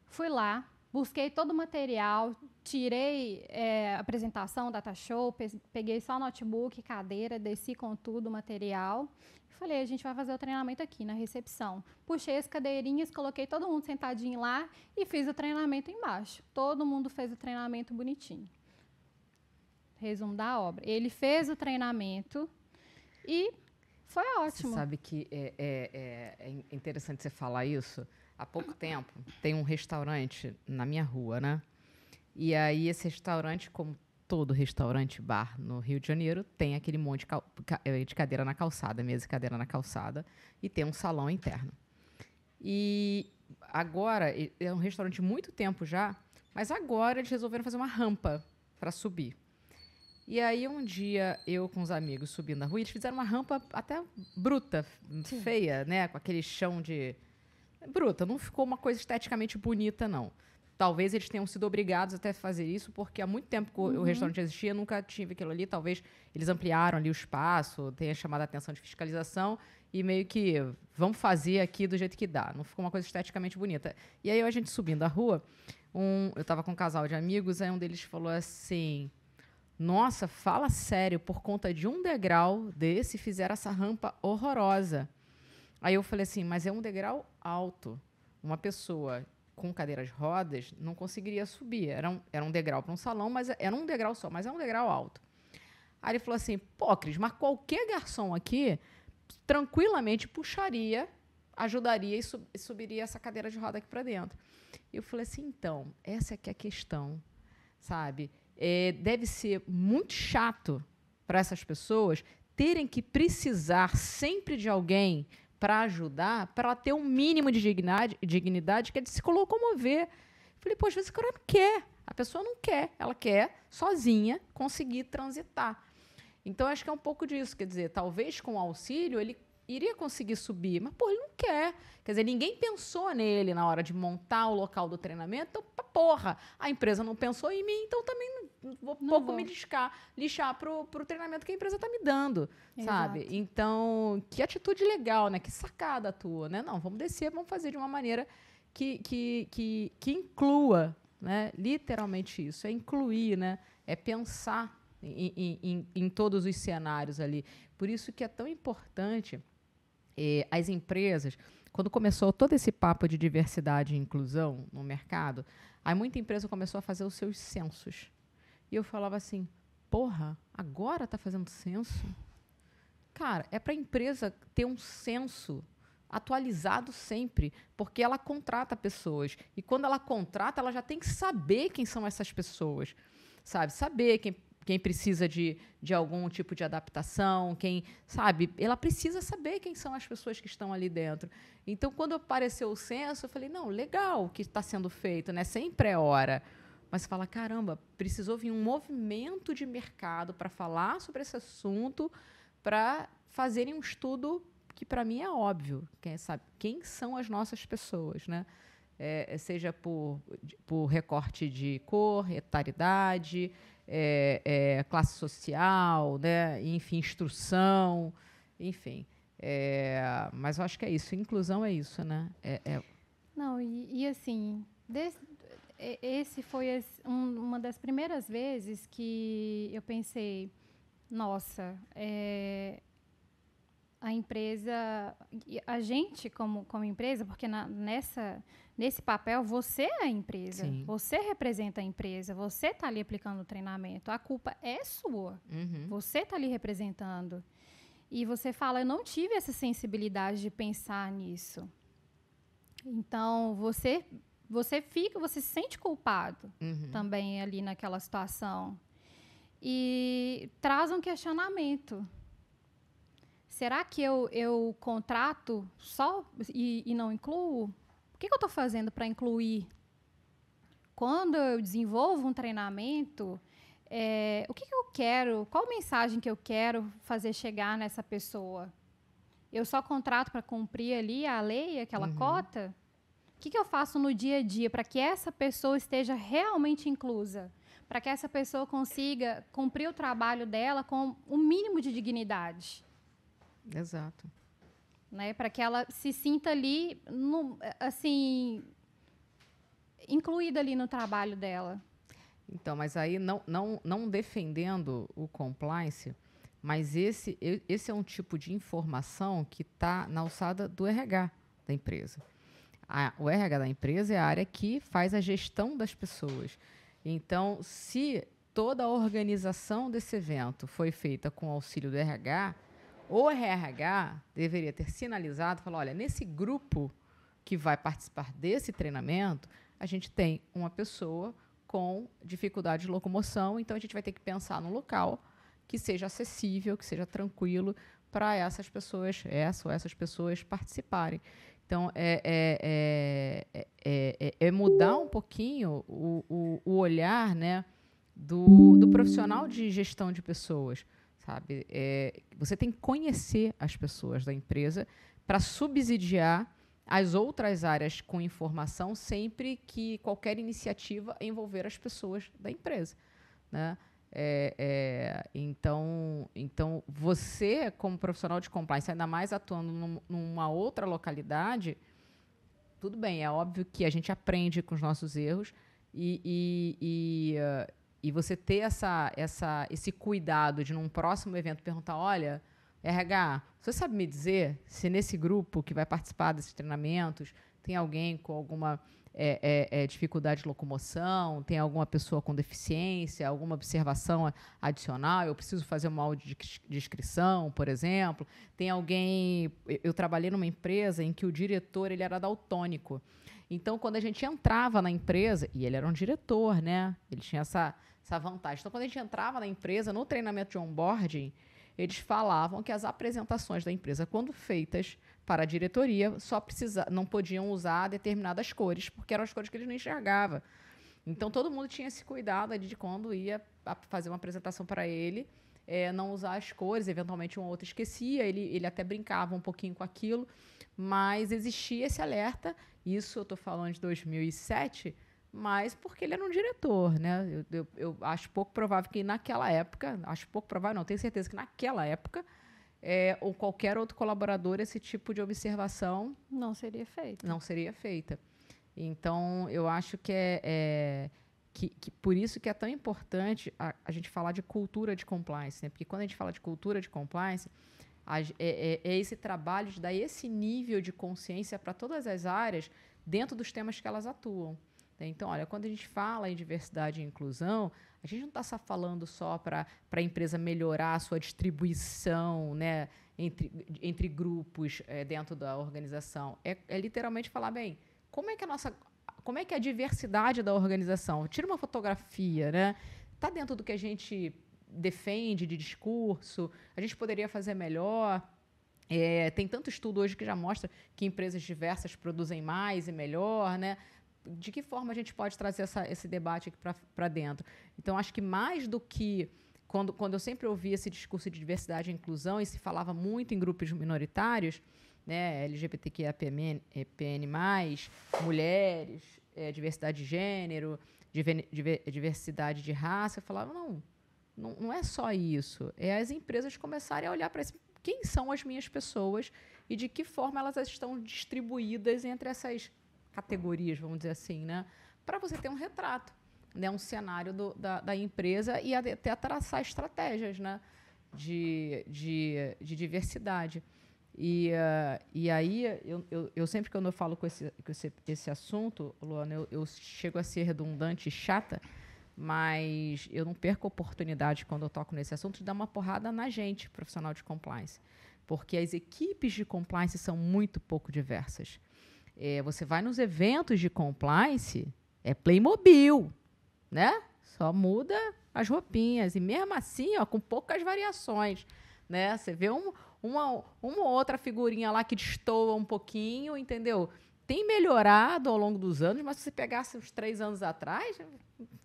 B: Fui lá, busquei todo o material, tirei apresentação, data show, peguei só notebook, cadeira, desci com tudo o material. Falei, a gente vai fazer o treinamento aqui na recepção. Puxei as cadeirinhas, coloquei todo mundo sentadinho lá e fiz o treinamento embaixo. Todo mundo fez o treinamento bonitinho. Resumo da obra. Ele fez o treinamento e foi ótimo.
A: Você sabe que é interessante você falar isso. Há pouco tempo, tem um restaurante na minha rua, né? E aí, esse restaurante, como todo restaurante bar no Rio de Janeiro, tem aquele monte de cadeira na calçada, mesa e cadeira na calçada, e tem um salão interno. E agora, é um restaurante de muito tempo já, mas agora eles resolveram fazer uma rampa para subir. E aí, um dia, eu com os amigos subindo na rua, eles fizeram uma rampa até bruta, sim, feia, né? Com aquele chão de... bruta, não ficou uma coisa esteticamente bonita, não. Talvez eles tenham sido obrigados até a fazer isso, porque há muito tempo que o restaurante existia, nunca tive aquilo ali. Talvez eles ampliaram ali o espaço, tenha chamado a atenção de fiscalização e meio que vamos fazer aqui do jeito que dá. Não ficou uma coisa esteticamente bonita. E aí, a gente subindo a rua, eu estava com um casal de amigos, aí um deles falou assim, Nossa, fala sério, por conta de um degrau desse, fizeram essa rampa horrorosa. Aí eu falei assim, mas é um degrau alto. Uma pessoa com cadeira de rodas não conseguiria subir. Era um degrau para um salão, mas era um degrau só, mas é um degrau alto. Aí ele falou assim, pô, Cris, mas qualquer garçom aqui tranquilamente puxaria, ajudaria e subiria essa cadeira de roda aqui para dentro. E eu falei assim, então, essa é que é a questão, sabe? Deve ser muito chato para essas pessoas terem que precisar sempre de alguém para ajudar, para ela ter um mínimo de dignidade, que é de se locomover. Falei, pô, às vezes o cara não quer. A pessoa não quer. Ela quer, sozinha, conseguir transitar. Então, acho que é um pouco disso. Quer dizer, talvez com o auxílio ele iria conseguir subir, mas, pô, ele não quer. Quer dizer, ninguém pensou nele na hora de montar o local do treinamento. Então, porra, a empresa não pensou em mim, então também não vou me lixar pro treinamento que a empresa está me dando, sabe?
B: Exato.
A: Então, que atitude legal, né? Que sacada tua, né? Não, vamos descer, vamos fazer de uma maneira que inclua, né? Literalmente isso, é incluir, né? É pensar em todos os cenários ali. Por isso que é tão importante as empresas, quando começou todo esse papo de diversidade e inclusão no mercado, aí muita empresa começou a fazer os seus censos. E eu falava assim, porra, agora está fazendo censo? Cara, é para a empresa ter um censo atualizado sempre, porque ela contrata pessoas. E quando ela contrata, ela já tem que saber quem são essas pessoas, sabe? Saber quem precisa de algum tipo de adaptação, sabe? Ela precisa saber quem são as pessoas que estão ali dentro. Então, quando apareceu o censo, eu falei, não, legal o que está sendo feito, né? Sempre é hora. Mas você fala, caramba, precisou vir um movimento de mercado para falar sobre esse assunto, para fazerem um estudo que, para mim, é óbvio. Sabe? Quem são as nossas pessoas, né? Seja por recorte de cor, etaridade, classe social, né? Enfim, instrução, enfim. Mas eu acho que é isso. Inclusão é isso, né?
B: Não, e assim, esse foi uma das primeiras vezes que eu pensei, nossa, a empresa, a gente como empresa, porque nesse papel você é a empresa,
A: Sim.
B: Você representa a empresa, você está ali aplicando o treinamento, a culpa é sua, Você está ali representando. E você fala, eu não tive essa sensibilidade de pensar nisso. Então, você se sente culpado também ali naquela situação. E traz um questionamento. Será que eu contrato só e não incluo? O que eu estou fazendo para incluir? Quando eu desenvolvo um treinamento, o que eu quero? Qual mensagem que eu quero fazer chegar nessa pessoa? Eu só contrato para cumprir ali a lei, aquela cota? O que eu faço no dia a dia para que essa pessoa esteja realmente inclusa? Para que essa pessoa consiga cumprir o trabalho dela com o mínimo de dignidade?
A: Exato.
B: Né? Para que ela se sinta ali, incluída ali no trabalho dela.
A: Então, mas aí não defendendo o compliance, mas esse é um tipo de informação que está na alçada do RH da empresa. O RH da empresa é a área que faz a gestão das pessoas. Então, se toda a organização desse evento foi feita com auxílio do RH, o RH deveria ter sinalizado, falar, olha, nesse grupo que vai participar desse treinamento, a gente tem uma pessoa com dificuldade de locomoção, então a gente vai ter que pensar num local que seja acessível, que seja tranquilo para essas pessoas participarem. Então, é mudar um pouquinho o olhar, né, do profissional de gestão de pessoas, sabe? Você tem que conhecer as pessoas da empresa para subsidiar as outras áreas com informação sempre que qualquer iniciativa envolver as pessoas da empresa, né? Então, você, como profissional de compliance, ainda mais atuando numa outra localidade, tudo bem, é óbvio que a gente aprende com os nossos erros e E você ter esse cuidado de, num próximo evento, perguntar, olha, RH, você sabe me dizer se nesse grupo que vai participar desses treinamentos tem alguém com alguma dificuldade de locomoção, tem alguma pessoa com deficiência, alguma observação adicional, eu preciso fazer uma audiodescrição, por exemplo. Tem alguém... Eu trabalhei numa empresa em que o diretor ele era daltônico. Então, quando a gente entrava na empresa, e ele era um diretor, né? Ele tinha essa vantagem. Então, quando a gente entrava na empresa, no treinamento de onboarding, eles falavam que as apresentações da empresa, quando feitas para a diretoria, não podiam usar determinadas cores, porque eram as cores que eles não enxergavam. Então, todo mundo tinha esse cuidado de quando ia fazer uma apresentação para ele, não usar as cores, eventualmente um ou outro esquecia, ele até brincava um pouquinho com aquilo, mas existia esse alerta, isso eu estou falando de 2007, mas porque ele era um diretor, né? Eu acho pouco provável que naquela época, tenho certeza que naquela época, ou qualquer outro colaborador, esse tipo de observação
B: não seria feita.
A: Não seria feita. Então, eu acho que que por isso que é tão importante a gente falar de cultura de compliance, né? Porque quando a gente fala de cultura de compliance, é esse trabalho de dar esse nível de consciência para todas as áreas dentro dos temas que elas atuam. Então, olha, quando a gente fala em diversidade e inclusão, a gente não está só falando só para a empresa melhorar a sua distribuição, né, entre grupos dentro da organização. É literalmente falar, bem, como é que é a diversidade da organização? Tira uma fotografia, né? Está dentro do que a gente defende de discurso, a gente poderia fazer melhor. Tem tanto estudo hoje que já mostra que empresas diversas produzem mais e melhor, né? De que forma a gente pode trazer esse debate aqui para dentro? Então, acho que mais do que... Quando eu sempre ouvi esse discurso de diversidade e inclusão, e se falava muito em grupos minoritários, né, LGBTQIAPN+, mulheres, diversidade de gênero, diversidade de raça, eu falava, não é só isso. É as empresas começarem a olhar para quem são as minhas pessoas e de que forma elas estão distribuídas entre essas categorias, vamos dizer assim, né? Para você ter um retrato, né? Um cenário da empresa e até traçar estratégias, né? de diversidade. E aí, eu sempre que eu falo com esse assunto, Luana, eu chego a ser redundante e chata, mas eu não perco a oportunidade, quando eu toco nesse assunto, de dar uma porrada na gente, profissional de compliance. Porque as equipes de compliance são muito pouco diversas. Você vai nos eventos de compliance, é Playmobil, né? Só muda as roupinhas. E mesmo assim, com poucas variações, né? Você vê uma outra figurinha lá que destoa um pouquinho, entendeu? Tem melhorado ao longo dos anos, mas se você pegasse uns 3 anos atrás,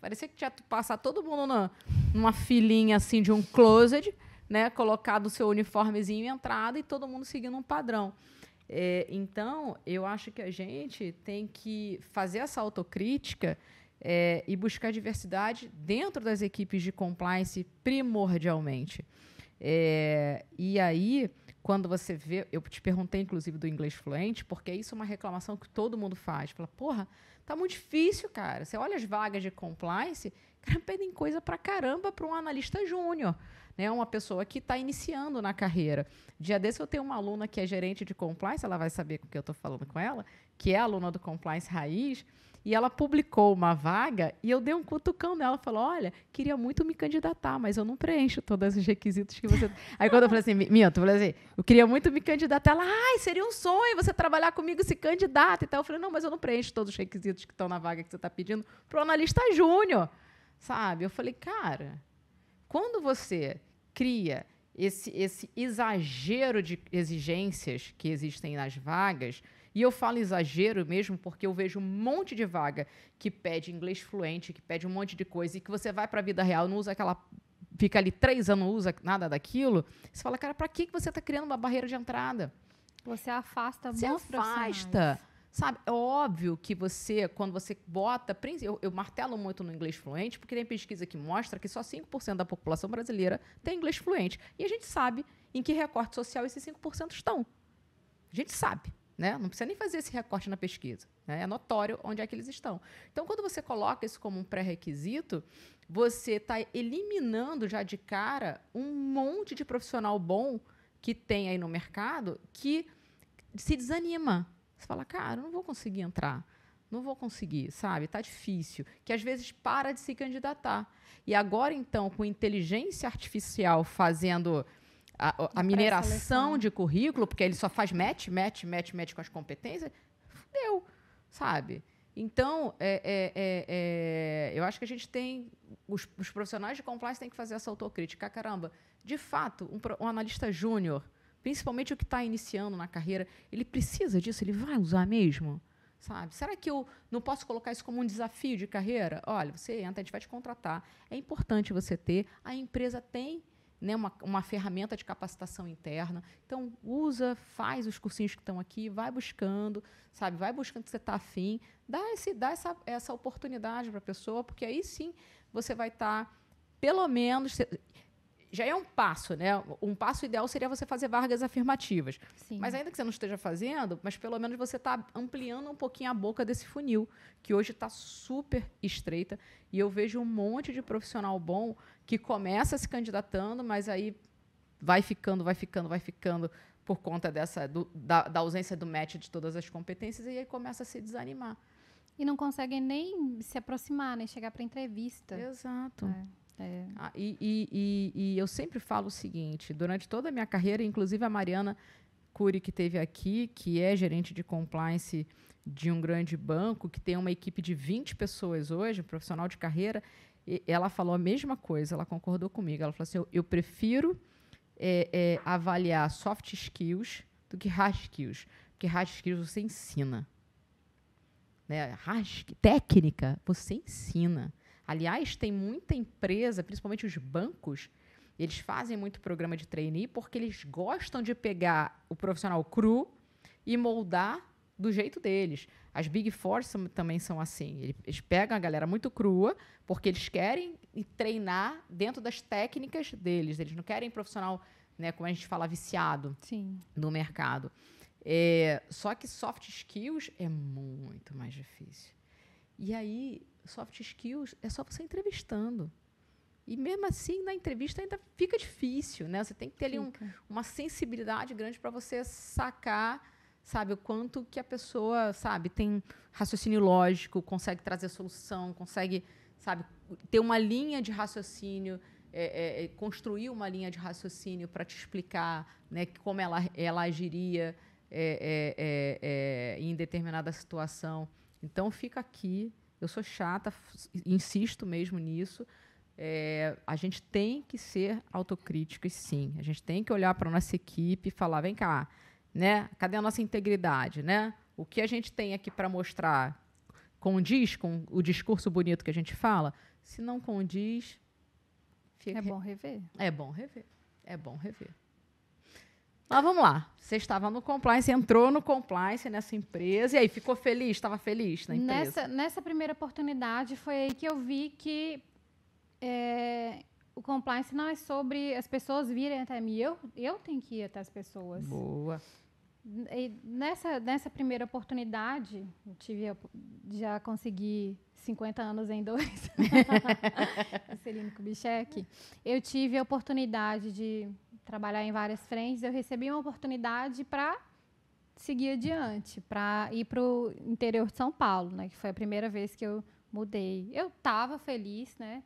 A: parecia que tinha passar todo mundo numa filinha assim de um closet, né? Colocado o seu uniformezinho entrado e todo mundo seguindo um padrão. Então, eu acho que a gente tem que fazer essa autocrítica e buscar diversidade dentro das equipes de compliance primordialmente. E aí, quando você vê... Eu te perguntei, inclusive, do inglês fluente, porque isso é uma reclamação que todo mundo faz. Fala, porra, tá muito difícil, cara. Você olha as vagas de compliance, cara, pedem coisa pra caramba para um analista júnior, né? Uma pessoa que está iniciando na carreira. Dia desse eu tenho uma aluna que é gerente de compliance, ela vai saber com o que eu estou falando com ela, que é aluna do Compliance Raiz, e ela publicou uma vaga e eu dei um cutucão nela, falou, olha, queria muito me candidatar, mas eu não preencho todos os requisitos que você... Aí quando eu falei assim, minto, eu falei assim, eu queria muito me candidatar, ela, seria um sonho você trabalhar comigo, se candidata e tal. Eu falei, não, mas eu não preencho todos os requisitos que estão na vaga que você está pedindo para o analista júnior, sabe? Eu falei, cara, quando você cria esse exagero de exigências que existem nas vagas, e eu falo exagero mesmo porque eu vejo um monte de vaga que pede inglês fluente, que pede um monte de coisa, e que você vai para a vida real, não usa fica ali 3 anos, não usa nada daquilo, você fala, cara, para que você está criando uma barreira de entrada?
B: Você afasta
A: bons profissionais. Sabe, é óbvio que quando você bota... Eu martelo muito no inglês fluente, porque tem pesquisa que mostra que só 5% da população brasileira tem inglês fluente. E a gente sabe em que recorte social esses 5% estão. A gente sabe. né? Não precisa nem fazer esse recorte na pesquisa, né? É notório onde é que eles estão. Então, quando você coloca isso como um pré-requisito, você está eliminando já de cara um monte de profissional bom que tem aí no mercado que se desanima. Você fala, cara, eu não vou conseguir entrar. Não vou conseguir, sabe? Tá difícil. Que às vezes para de se candidatar. E agora, então, com inteligência artificial fazendo a mineração de currículo, porque ele só faz match com as competências, fudeu, sabe? Então, eu acho que a gente tem... Os profissionais de compliance têm que fazer essa autocrítica. Caramba, de fato, um analista júnior, principalmente o que está iniciando na carreira, ele precisa disso? Ele vai usar mesmo? Sabe? Será que eu não posso colocar isso como um desafio de carreira? Olha, você entra, a gente vai te contratar. É importante você ter. A empresa tem, né, uma ferramenta de capacitação interna. Então, usa, faz os cursinhos que estão aqui, vai buscando, sabe? Vai buscando que você está afim. Dá essa oportunidade para a pessoa, porque aí sim você vai estar, pelo menos... Já é um passo, né? Um passo ideal seria você fazer vagas afirmativas.
B: Sim.
A: Mas ainda que você não esteja fazendo, mas pelo menos você está ampliando um pouquinho a boca desse funil, que hoje está super estreita. E eu vejo um monte de profissional bom que começa se candidatando, mas aí vai ficando por conta da ausência do match de todas as competências, e aí começa a se desanimar.
B: E não conseguem nem se aproximar, nem chegar para entrevista.
A: Exato. E eu sempre falo o seguinte, durante toda a minha carreira, inclusive a Mariana Cury, que esteve aqui, que é gerente de compliance de um grande banco, que tem uma equipe de 20 pessoas hoje, um profissional de carreira, ela falou a mesma coisa, ela concordou comigo. Ela falou assim, eu prefiro avaliar soft skills do que hard skills, porque hard skills você ensina. Né? Técnica, você ensina. Aliás, tem muita empresa, principalmente os bancos, eles fazem muito programa de trainee porque eles gostam de pegar o profissional cru e moldar do jeito deles. As Big Four também são assim. Eles pegam a galera muito crua porque eles querem treinar dentro das técnicas deles. Eles não querem profissional, né, como a gente fala, viciado.
B: Sim.
A: No mercado. Só que soft skills é muito mais difícil. E aí, soft skills é só você entrevistando. E mesmo assim, na entrevista ainda fica difícil, né? Você tem que ter ali uma sensibilidade grande para você sacar, sabe, o quanto que a pessoa, sabe, tem raciocínio lógico, consegue trazer solução, consegue, sabe, ter uma linha de raciocínio, construir uma linha de raciocínio para te explicar, né, como ela agiria em determinada situação. Então, fica aqui. Eu sou chata, insisto mesmo nisso. A gente tem que ser autocríticos, sim. A gente tem que olhar para a nossa equipe e falar, vem cá, né? Cadê a nossa integridade? Né? O que a gente tem aqui para mostrar condiz com o discurso bonito que a gente fala? Se não condiz...
B: É bom rever.
A: É bom rever. É bom rever. Mas vamos lá. Você estava no compliance, entrou no compliance nessa empresa, e aí ficou feliz? Estava feliz na empresa?
B: Nessa primeira oportunidade, foi aí que eu vi que o compliance não é sobre as pessoas virem até mim. Eu tenho que ir até as pessoas.
A: Boa.
B: E nessa primeira oportunidade, já consegui 50 anos em 2. Celine Kubitschek. Eu tive a oportunidade de trabalhar em várias frentes. Eu recebi uma oportunidade para seguir adiante, para ir para o interior de São Paulo, né, que foi a primeira vez que eu mudei. Eu estava feliz, né?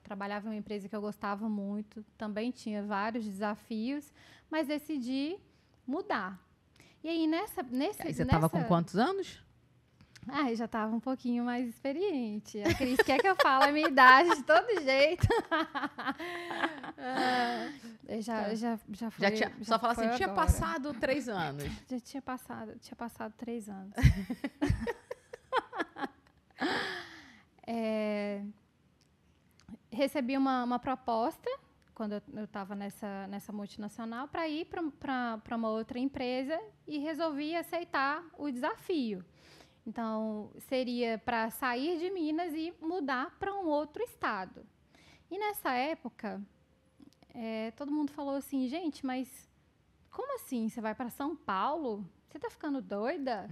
B: Trabalhava em uma empresa que eu gostava muito, também tinha vários desafios, mas decidi mudar. E aí,
A: você estava com quantos anos?
B: Eu já estava um pouquinho mais experiente. A Cris quer que eu fale a minha idade de todo jeito. Já foi.
A: Só fala assim, tinha passado 3 anos.
B: Já tinha passado 3 anos. Recebi uma proposta quando eu estava nessa multinacional para ir para uma outra empresa e resolvi aceitar o desafio. Então, seria para sair de Minas e mudar para um outro estado. E nessa época, todo mundo falou assim, gente, mas como assim? Você vai para São Paulo? Você tá ficando doida?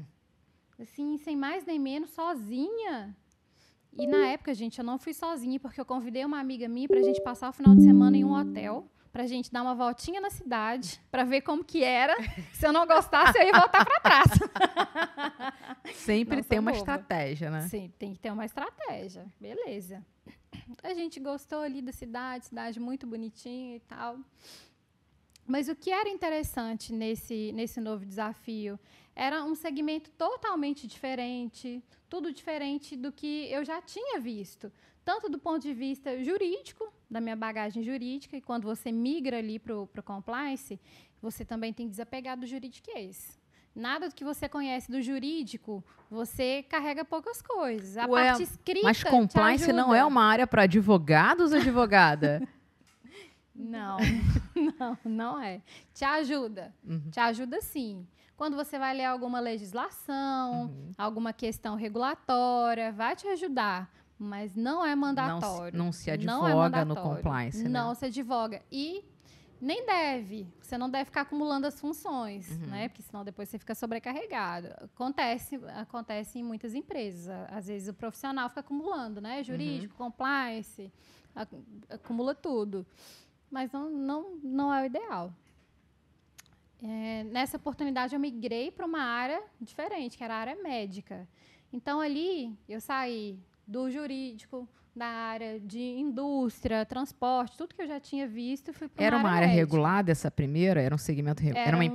B: Assim, sem mais nem menos, sozinha? E na época, gente, eu não fui sozinha, porque eu convidei uma amiga minha pra gente passar o final de semana em um hotel, pra gente dar uma voltinha na cidade, pra ver como que era. Se eu não gostasse, eu ia voltar pra trás.
A: Sempre tem uma estratégia, né?
B: Sim, tem que ter uma estratégia. Beleza. A gente gostou ali da cidade muito bonitinha e tal. Mas o que era interessante nesse novo desafio era um segmento totalmente diferente, tudo diferente do que eu já tinha visto, tanto do ponto de vista jurídico, da minha bagagem jurídica, e quando você migra ali para o compliance, você também tem que desapegar do juridiquês. Nada do que você conhece do jurídico, você carrega poucas coisas. A parte escrita
A: mas compliance não é uma área para advogados ou advogada?
B: Não é. Te ajuda. Te ajuda sim. Quando você vai ler alguma legislação, alguma questão regulatória, vai te ajudar. Mas não é mandatório.
A: Não se advoga no compliance, né?
B: Não se advoga. E nem deve. Você não deve ficar acumulando as funções, né? Porque senão depois você fica sobrecarregado. Acontece em muitas empresas. Às vezes o profissional fica acumulando, né? Jurídico, compliance, acumula tudo. Mas não é o ideal. Nessa oportunidade, eu migrei para uma área diferente, que era a área médica. Então, ali, eu saí do jurídico, da área de indústria, transporte, tudo que eu já tinha visto, fui para uma área
A: Era uma área
B: médica.
A: Regulada essa primeira? Era um segmento...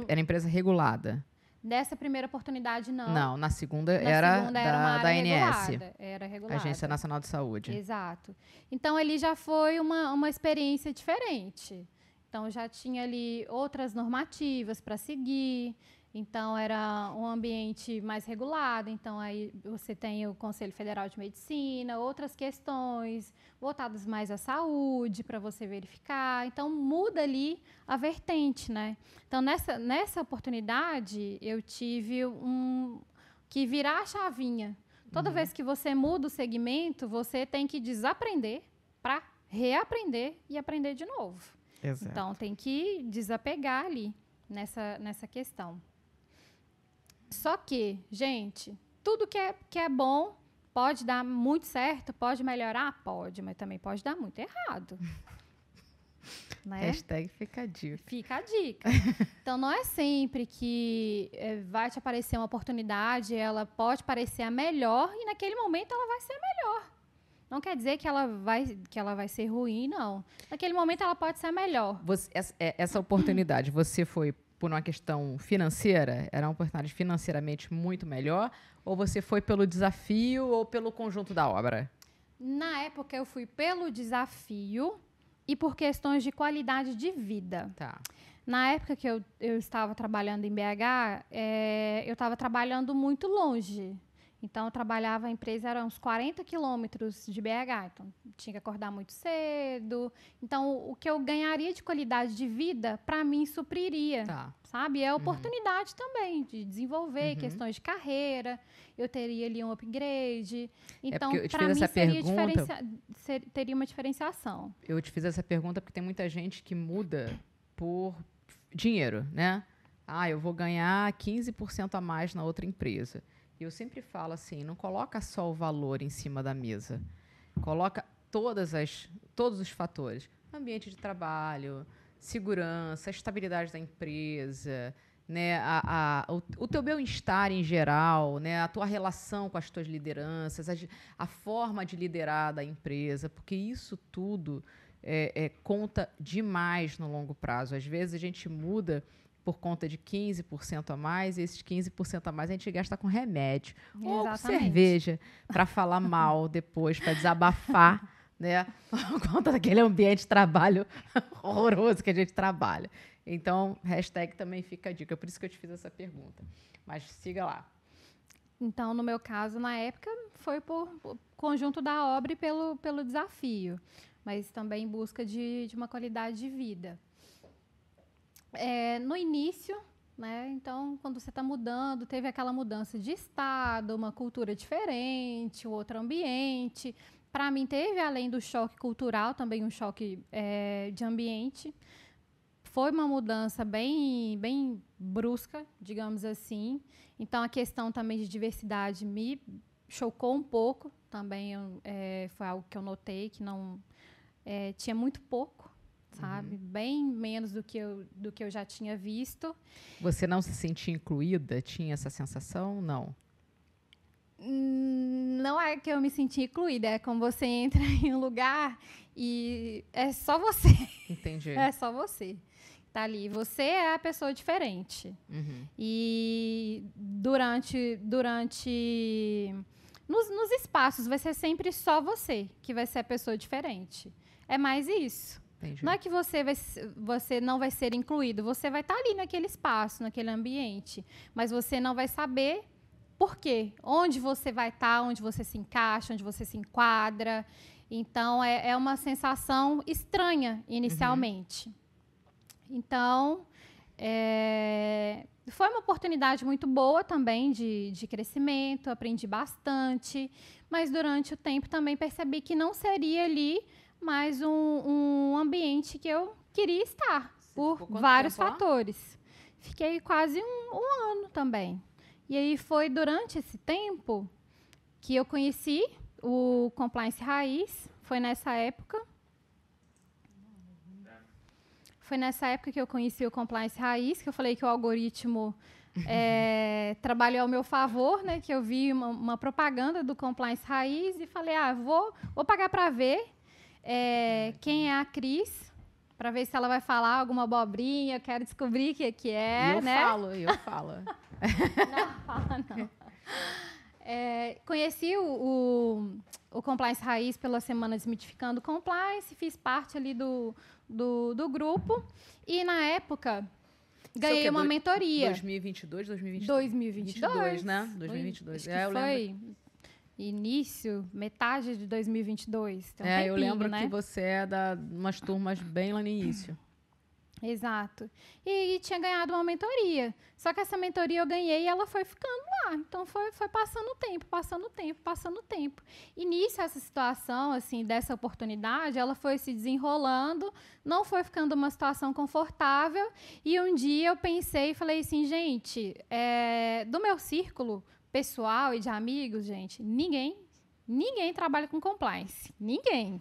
A: Era empresa regulada?
B: Dessa primeira oportunidade, não.
A: Não, na segunda era da ANS.
B: Era regulada.
A: Agência Nacional de Saúde.
B: Exato. Então, ali já foi uma experiência diferente. Então, já tinha ali outras normativas para seguir. Então, era um ambiente mais regulado. Então, aí você tem o Conselho Federal de Medicina, outras questões voltadas mais à saúde para você verificar. Então, muda ali a vertente, né? Então, nessa oportunidade, eu tive que virar a chavinha. Toda vez que você muda o segmento, você tem que desaprender para reaprender e aprender de novo.
A: Exato.
B: Então, tem que desapegar ali nessa questão. Só que, gente, tudo que é bom pode dar muito certo, pode melhorar? Pode, mas também pode dar muito errado. Né?
A: Hashtag fica a dica.
B: Fica a dica. Então, não é sempre que vai te aparecer uma oportunidade, ela pode parecer a melhor e naquele momento ela vai ser a melhor. Não quer dizer que ela vai ser ruim, não. Naquele momento ela pode ser a melhor.
A: Essa oportunidade, você foi por uma questão financeira? Era uma oportunidade financeiramente muito melhor? Ou você foi pelo desafio ou pelo conjunto da obra?
B: Na época, eu fui pelo desafio e por questões de qualidade de vida.
A: Tá.
B: Na época que eu estava trabalhando em BH, eu estava trabalhando muito longe. Então, a empresa era uns 40 quilômetros de BH. Então, tinha que acordar muito cedo. Então, o que eu ganharia de qualidade de vida, para mim, supriria.
A: Tá.
B: Sabe? É oportunidade também de desenvolver questões de carreira. Eu teria ali um upgrade. Então, para mim, teria uma diferenciação.
A: Eu te fiz essa pergunta porque tem muita gente que muda por dinheiro, né? Eu vou ganhar 15% a mais na outra empresa. E eu sempre falo assim, não coloca só o valor em cima da mesa. Coloca todos os fatores. Ambiente de trabalho, segurança, estabilidade da empresa, né, o teu bem-estar em geral, né, a tua relação com as tuas lideranças, a forma de liderar da empresa, porque isso tudo conta demais no longo prazo. Às vezes a gente muda por conta de 15% a mais, e esses 15% a mais a gente gasta com remédio.
B: Exatamente.
A: Ou com cerveja, para falar mal depois, para desabafar, né? Por conta daquele ambiente de trabalho horroroso que a gente trabalha. Então, hashtag também fica a dica. Por isso que eu te fiz essa pergunta. Mas siga lá.
B: Então, no meu caso, na época, foi por conjunto da obra e pelo desafio. Mas também em busca de uma qualidade de vida. No início, né, então, quando você está mudando, teve aquela mudança de estado, uma cultura diferente, outro ambiente. Para mim, teve, além do choque cultural, também um choque de ambiente. foi uma mudança bem brusca, digamos assim. Então, a questão também de diversidade me chocou um pouco. Também foi algo que eu notei, que não tinha muito pouco, sabe? Bem menos do que eu já tinha visto.
A: Você não se sentia incluída? Tinha essa sensação? Não.
B: Não é que eu me senti incluída, é como você entra em um lugar e é só você.
A: Entendi.
B: É só você. Tá ali. Você é a pessoa diferente. E nos espaços vai ser sempre só você que vai ser a pessoa diferente. É mais isso.
A: Entendi.
B: Não é que você não vai ser incluído. Você vai estar ali naquele espaço, naquele ambiente. Mas você não vai saber por quê. Onde você vai estar, onde você se encaixa, onde você se enquadra. Então, é uma sensação estranha, inicialmente. Então, foi uma oportunidade muito boa também de crescimento, aprendi bastante, mas durante o tempo também percebi que não seria ali mais um ambiente que eu queria estar, por vários fatores. Fiquei quase um ano também. E aí foi durante esse tempo que eu conheci o Compliance Raiz, foi nessa época. Foi nessa época que eu conheci o Compliance Raiz, que eu falei que o algoritmo trabalhou ao meu favor, né? Que eu vi uma propaganda do Compliance Raiz e falei, vou pagar para ver quem é a Cris, para ver se ela vai falar alguma abobrinha, eu quero descobrir o que é,
A: eu
B: né?
A: Eu falo.
B: Não, fala não. Conheci o Compliance Raiz pela semana Desmitificando Compliance, fiz parte ali do grupo e, na época, ganhei uma mentoria.
A: 2022, 2022?
B: 2022,
A: né? 2022.
B: Acho que foi início, metade de 2022. Tem um tempinho,
A: eu lembro
B: né?
A: que você é de umas turmas bem lá no início. Exato.
B: E tinha ganhado uma mentoria. Só que essa mentoria eu ganhei e ela foi ficando lá. Então, foi passando o tempo. E nisso, essa situação, assim, dessa oportunidade, ela foi se desenrolando, não foi ficando uma situação confortável. E um dia eu pensei e falei assim, gente, do meu círculo pessoal e de amigos, gente, ninguém trabalha com compliance. Ninguém.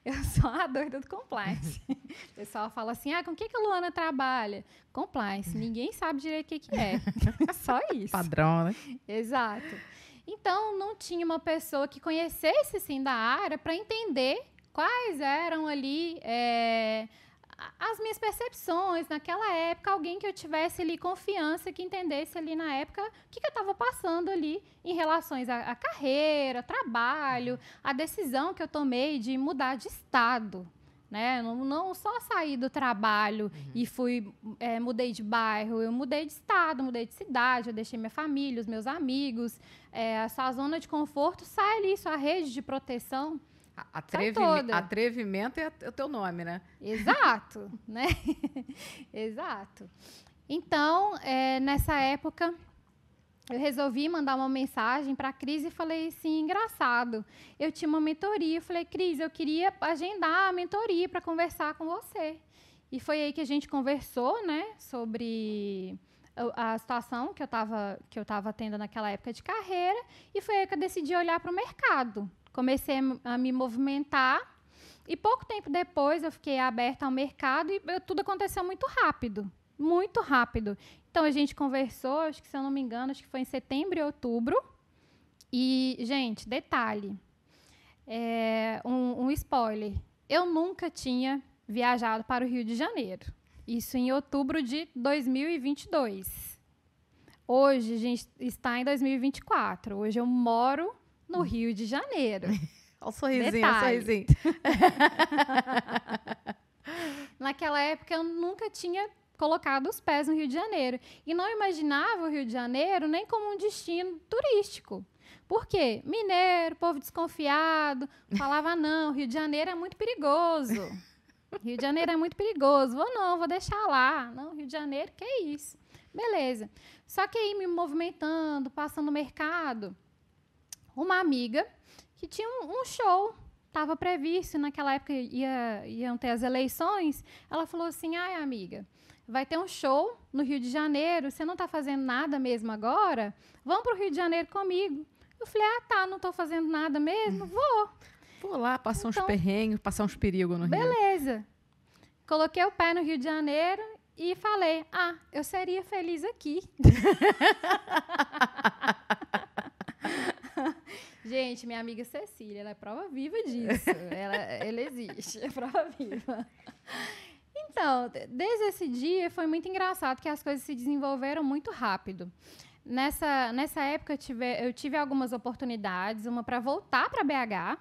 B: Eu sou a doida do compliance. O pessoal fala assim, com o que a Luana trabalha? Compliance. Ninguém sabe direito o que é. Só isso.
A: Padrão, né?
B: Exato. Então, não tinha uma pessoa que conhecesse, sim, da área para entender quais eram ali as minhas percepções naquela época, alguém que eu tivesse ali confiança, que entendesse ali na época o que eu estava passando ali em relações à carreira, trabalho, a decisão que eu tomei de mudar de estado, né? Não só saí do trabalho e mudei de bairro, eu mudei de estado, mudei de cidade, eu deixei minha família, os meus amigos, a sua zona de conforto, sai ali, sua rede de proteção.
A: Atrevimento é o teu nome, né?
B: Exato, né? Exato. Então, nessa época, eu resolvi mandar uma mensagem para a Cris e falei assim, engraçado, eu tinha uma mentoria, eu falei, Cris, eu queria agendar a mentoria para conversar com você. E foi aí que a gente conversou, né, sobre a situação que eu tava tendo naquela época de carreira, e foi aí que eu decidi olhar para o mercado. Comecei a me movimentar e pouco tempo depois eu fiquei aberta ao mercado e tudo aconteceu muito rápido. Muito rápido. Então, a gente conversou, acho que, se eu não me engano, acho que foi em setembro e outubro. E, gente, detalhe, um spoiler. Eu nunca tinha viajado para o Rio de Janeiro. Isso em outubro de 2022. Hoje, a gente está em 2024. Hoje eu moro no Rio de Janeiro.
A: Olha o sorrisinho,
B: Naquela época, eu nunca tinha colocado os pés no Rio de Janeiro. E não imaginava o Rio de Janeiro nem como um destino turístico. Por quê? Mineiro, povo desconfiado, falava, não, Rio de Janeiro é muito perigoso. Rio de Janeiro é muito perigoso. Vou deixar lá. Não, Rio de Janeiro, que é isso? Beleza. Só que aí, me movimentando, passando no mercado, uma amiga que tinha um show, estava previsto, naquela época iam ter as eleições. Ela falou assim, ai, amiga, vai ter um show no Rio de Janeiro, você não está fazendo nada mesmo agora? Vamos para o Rio de Janeiro comigo. Eu falei, tá, não estou fazendo nada mesmo?
A: Vou lá, passar uns perrengues, passar uns perigos no Rio.
B: Beleza. Coloquei o pé no Rio de Janeiro e falei, eu seria feliz aqui. Gente, minha amiga Cecília, ela é prova viva disso. Ela existe, é prova viva. Então, desde esse dia foi muito engraçado que as coisas se desenvolveram muito rápido. Nessa época eu tive algumas oportunidades, uma para voltar para BH,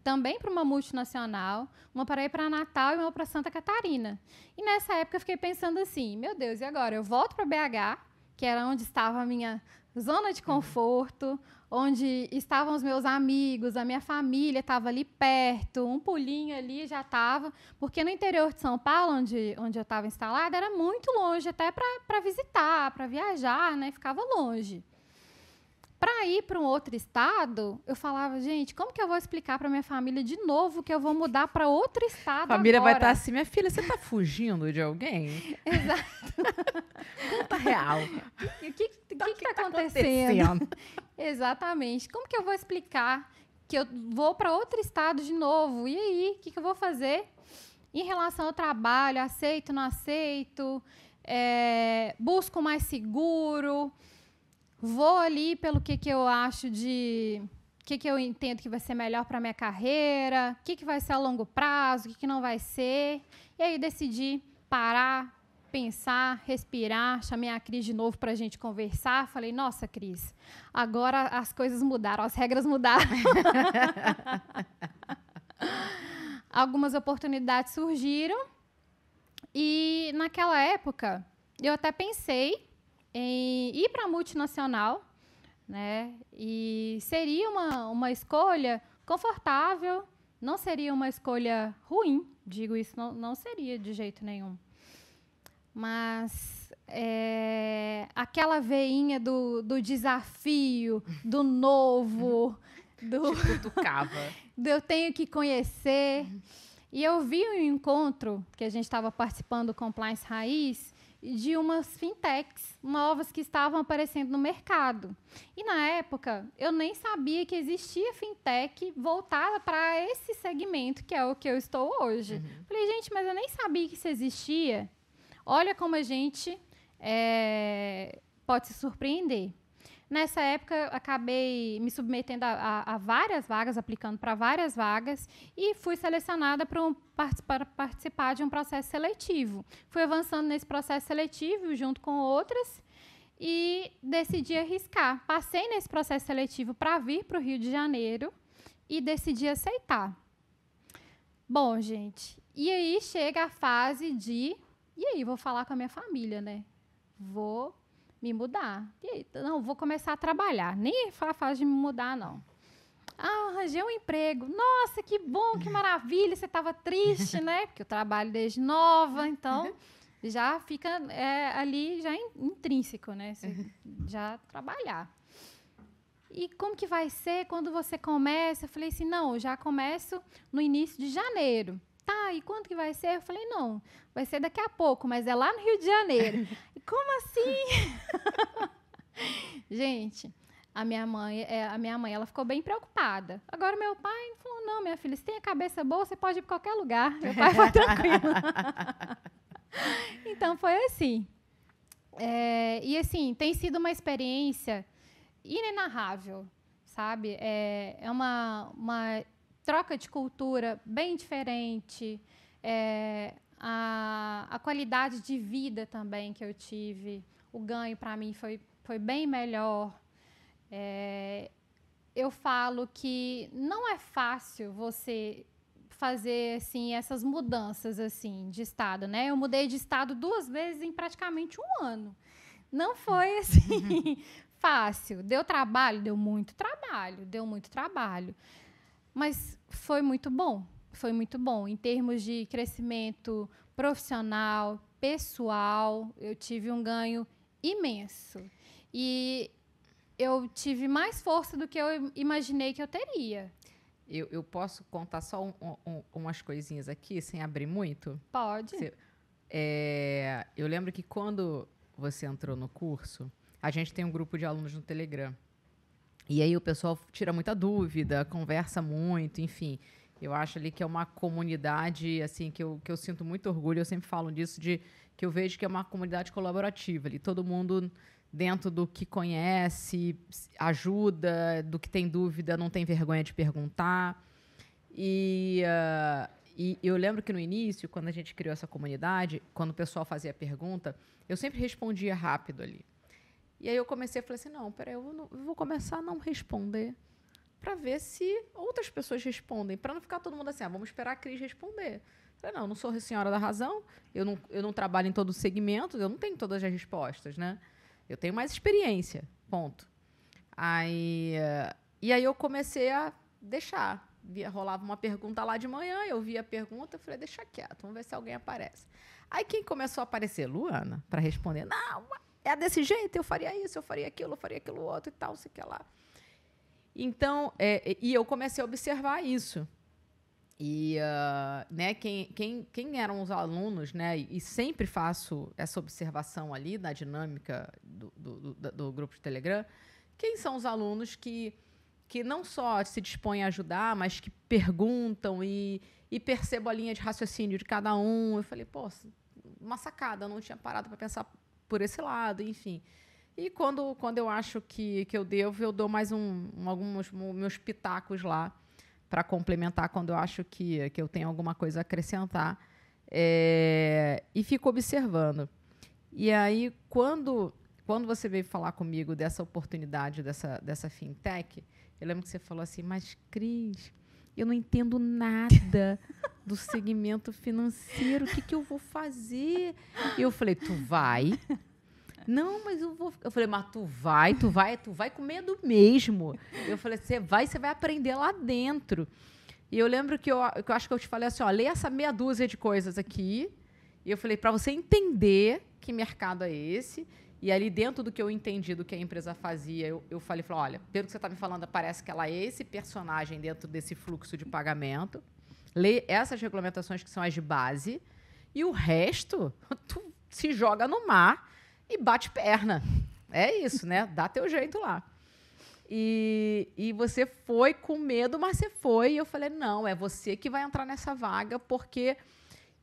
B: também para uma multinacional, uma para ir para Natal e uma para Santa Catarina. E nessa época eu fiquei pensando assim, meu Deus, e agora? Eu volto para BH, que era onde estava a minha zona de conforto, onde estavam os meus amigos, a minha família estava ali perto, um pulinho ali já estava, porque no interior de São Paulo, onde eu estava instalada, era muito longe, até para visitar, para viajar, né? Ficava longe. Para ir para um outro estado, eu falava, gente, como que eu vou explicar para minha família de novo que eu vou mudar para outro estado
A: agora? A família vai estar
B: assim,
A: minha filha, você está fugindo de alguém?
B: Exato.
A: Conta real.
B: O que está acontecendo? Exatamente. Como que eu vou explicar que eu vou para outro estado de novo? E aí, o que eu vou fazer? Em relação ao trabalho, aceito, não aceito? Busco mais seguro? Vou ali pelo que eu acho de... O que eu entendo que vai ser melhor para a minha carreira? O que vai ser a longo prazo? O que não vai ser? E aí decidi parar, pensar, respirar, chamei a Cris de novo para a gente conversar. Falei, nossa, Cris, agora as coisas mudaram, as regras mudaram. Algumas oportunidades surgiram e, naquela época, eu até pensei em ir para a multinacional, né? E seria uma escolha confortável, não seria uma escolha ruim, digo isso, não seria de jeito nenhum. Mas aquela veinha do desafio, do novo, do eu tenho que conhecer. E eu vi um encontro que a gente estava participando do Compliance Raiz de umas fintechs novas que estavam aparecendo no mercado. E, na época, eu nem sabia que existia fintech voltada para esse segmento, que é o que eu estou hoje. Falei, gente, mas eu nem sabia que isso existia. Olha como a gente pode se surpreender. Nessa época, acabei me submetendo a várias vagas, aplicando para várias vagas, e fui selecionada para participar de um processo seletivo. Fui avançando nesse processo seletivo junto com outras e decidi arriscar. Passei nesse processo seletivo para vir para o Rio de Janeiro e decidi aceitar. Bom, gente, e aí chega a fase de... E aí, vou falar com a minha família, né? Vou me mudar. E aí, não, vou começar a trabalhar. Nem foi a fase de me mudar, não. Arranjei um emprego. Nossa, que bom, que maravilha. Você estava triste, né? Porque eu trabalho desde nova, então já fica ali já intrínseco, né? Você já trabalhar. E como que vai ser quando você começa? Eu falei assim, não, eu já começo no início de janeiro. Tá, e quando que vai ser? Eu falei, não, vai ser daqui a pouco, mas é lá no Rio de Janeiro. E como assim? Gente, a minha mãe, ela ficou bem preocupada. Agora, meu pai falou, não, minha filha, se tem a cabeça boa, você pode ir para qualquer lugar. Meu pai foi tranquilo. Então, foi assim. E, assim, tem sido uma experiência inenarrável, sabe? É uma troca de cultura bem diferente, a qualidade de vida também que eu tive, o ganho para mim foi bem melhor. Eu falo que não é fácil você fazer assim, essas mudanças assim, de estado, né? Eu mudei de estado 2 vezes em praticamente 1 ano. Não foi assim fácil. Deu trabalho? Deu muito trabalho. Mas foi muito bom. Foi muito bom. Em termos de crescimento profissional, pessoal, eu tive um ganho imenso. E eu tive mais força do que eu imaginei que eu teria.
A: eu posso contar só umas coisinhas aqui, sem abrir muito?
B: Pode.
A: Eu lembro que quando você entrou no curso, a gente tem um grupo de alunos no Telegram. E aí o pessoal tira muita dúvida, conversa muito, enfim. Eu acho ali que é uma comunidade assim, que eu sinto muito orgulho, eu sempre falo disso, que eu vejo que é uma comunidade colaborativa. Ali, todo mundo dentro do que conhece, ajuda, do que tem dúvida, não tem vergonha de perguntar. E eu lembro que no início, quando a gente criou essa comunidade, quando o pessoal fazia pergunta, eu sempre respondia rápido ali. E aí eu comecei a falar assim, não, peraí, eu vou começar a não responder para ver se outras pessoas respondem, para não ficar todo mundo assim, vamos esperar a Cris responder. Eu falei, não, eu não sou a senhora da razão, eu não trabalho em todos os segmentos, eu não tenho todas as respostas, né? Eu tenho mais experiência, ponto. E aí eu comecei a deixar. Rolava uma pergunta lá de manhã, eu via a pergunta, eu falei, deixa quieto, vamos ver se alguém aparece. Aí quem começou a aparecer? Luana, para responder, não, é desse jeito, eu faria isso, eu faria aquilo outro e tal, sei que lá. Então, e eu comecei a observar isso. E né, quem eram os alunos, né, e sempre faço essa observação ali na dinâmica do grupo de Telegram, quem são os alunos que não só se dispõem a ajudar, mas que perguntam e percebo a linha de raciocínio de cada um. Eu falei, pô, uma sacada, eu não tinha parado para pensar por esse lado, enfim. E quando eu acho que eu devo, eu dou mais alguns meus pitacos lá para complementar quando eu acho que eu tenho alguma coisa a acrescentar. E fico observando. E aí, quando você veio falar comigo dessa oportunidade, dessa fintech, eu lembro que você falou assim, mas, Cris, eu não entendo nada do segmento financeiro, o que eu vou fazer? E eu falei, tu vai... Não, mas eu vou... Eu falei, mas tu vai com medo mesmo. Eu falei, você vai aprender lá dentro. E eu lembro que eu acho que eu te falei assim, lê essa meia dúzia de coisas aqui. E eu falei, para você entender que mercado é esse. E ali dentro do que eu entendi do que a empresa fazia, eu falei, olha, pelo que você está me falando, parece que ela é esse personagem dentro desse fluxo de pagamento. Lê essas regulamentações que são as de base. E o resto, tu se joga no mar e bate perna. É isso, né? Dá teu jeito lá. E você foi com medo, mas você foi. E eu falei, não, é você que vai entrar nessa vaga, porque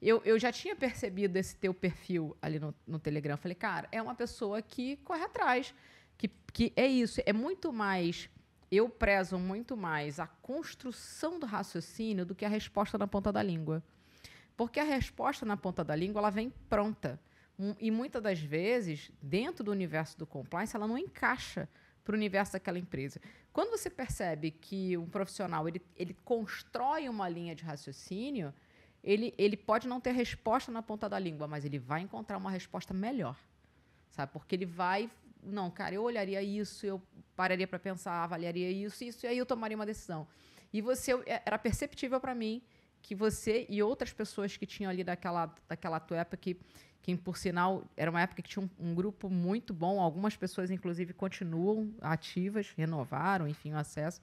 A: eu já tinha percebido esse teu perfil ali no Telegram. Eu falei, cara, é uma pessoa que corre atrás. Que é isso, é muito mais... Eu prezo muito mais a construção do raciocínio do que a resposta na ponta da língua. Porque a resposta na ponta da língua, ela vem pronta. E muitas das vezes, dentro do universo do compliance, ela não encaixa para o universo daquela empresa. Quando você percebe que um profissional ele constrói uma linha de raciocínio, ele pode não ter resposta na ponta da língua, mas ele vai encontrar uma resposta melhor. Sabe? Porque ele vai... Não, cara, eu olharia isso, eu pararia para pensar, avaliaria isso, e aí eu tomaria uma decisão. E era perceptível para mim que você e outras pessoas que tinham ali daquela tua época, que por sinal, era uma época que tinha um grupo muito bom, algumas pessoas, inclusive, continuam ativas, renovaram, enfim, o acesso.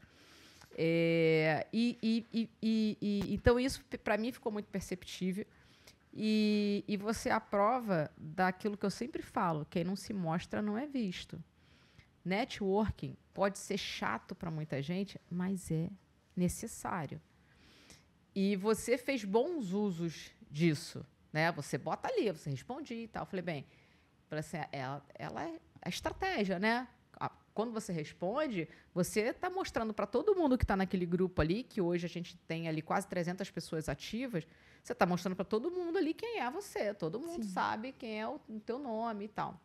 A: Então, isso, para mim, ficou muito perceptível. E você aprova daquilo que eu sempre falo, quem não se mostra não é visto. Networking pode ser chato para muita gente, mas é necessário. E você fez bons usos disso, né? Você bota ali, você respondia e tal. Eu falei, assim, ela é a estratégia, né? Quando você responde, você está mostrando para todo mundo que está naquele grupo ali, que hoje a gente tem ali quase 300 pessoas ativas, você está mostrando para todo mundo ali quem é você. Todo mundo sabe quem é o teu nome e tal.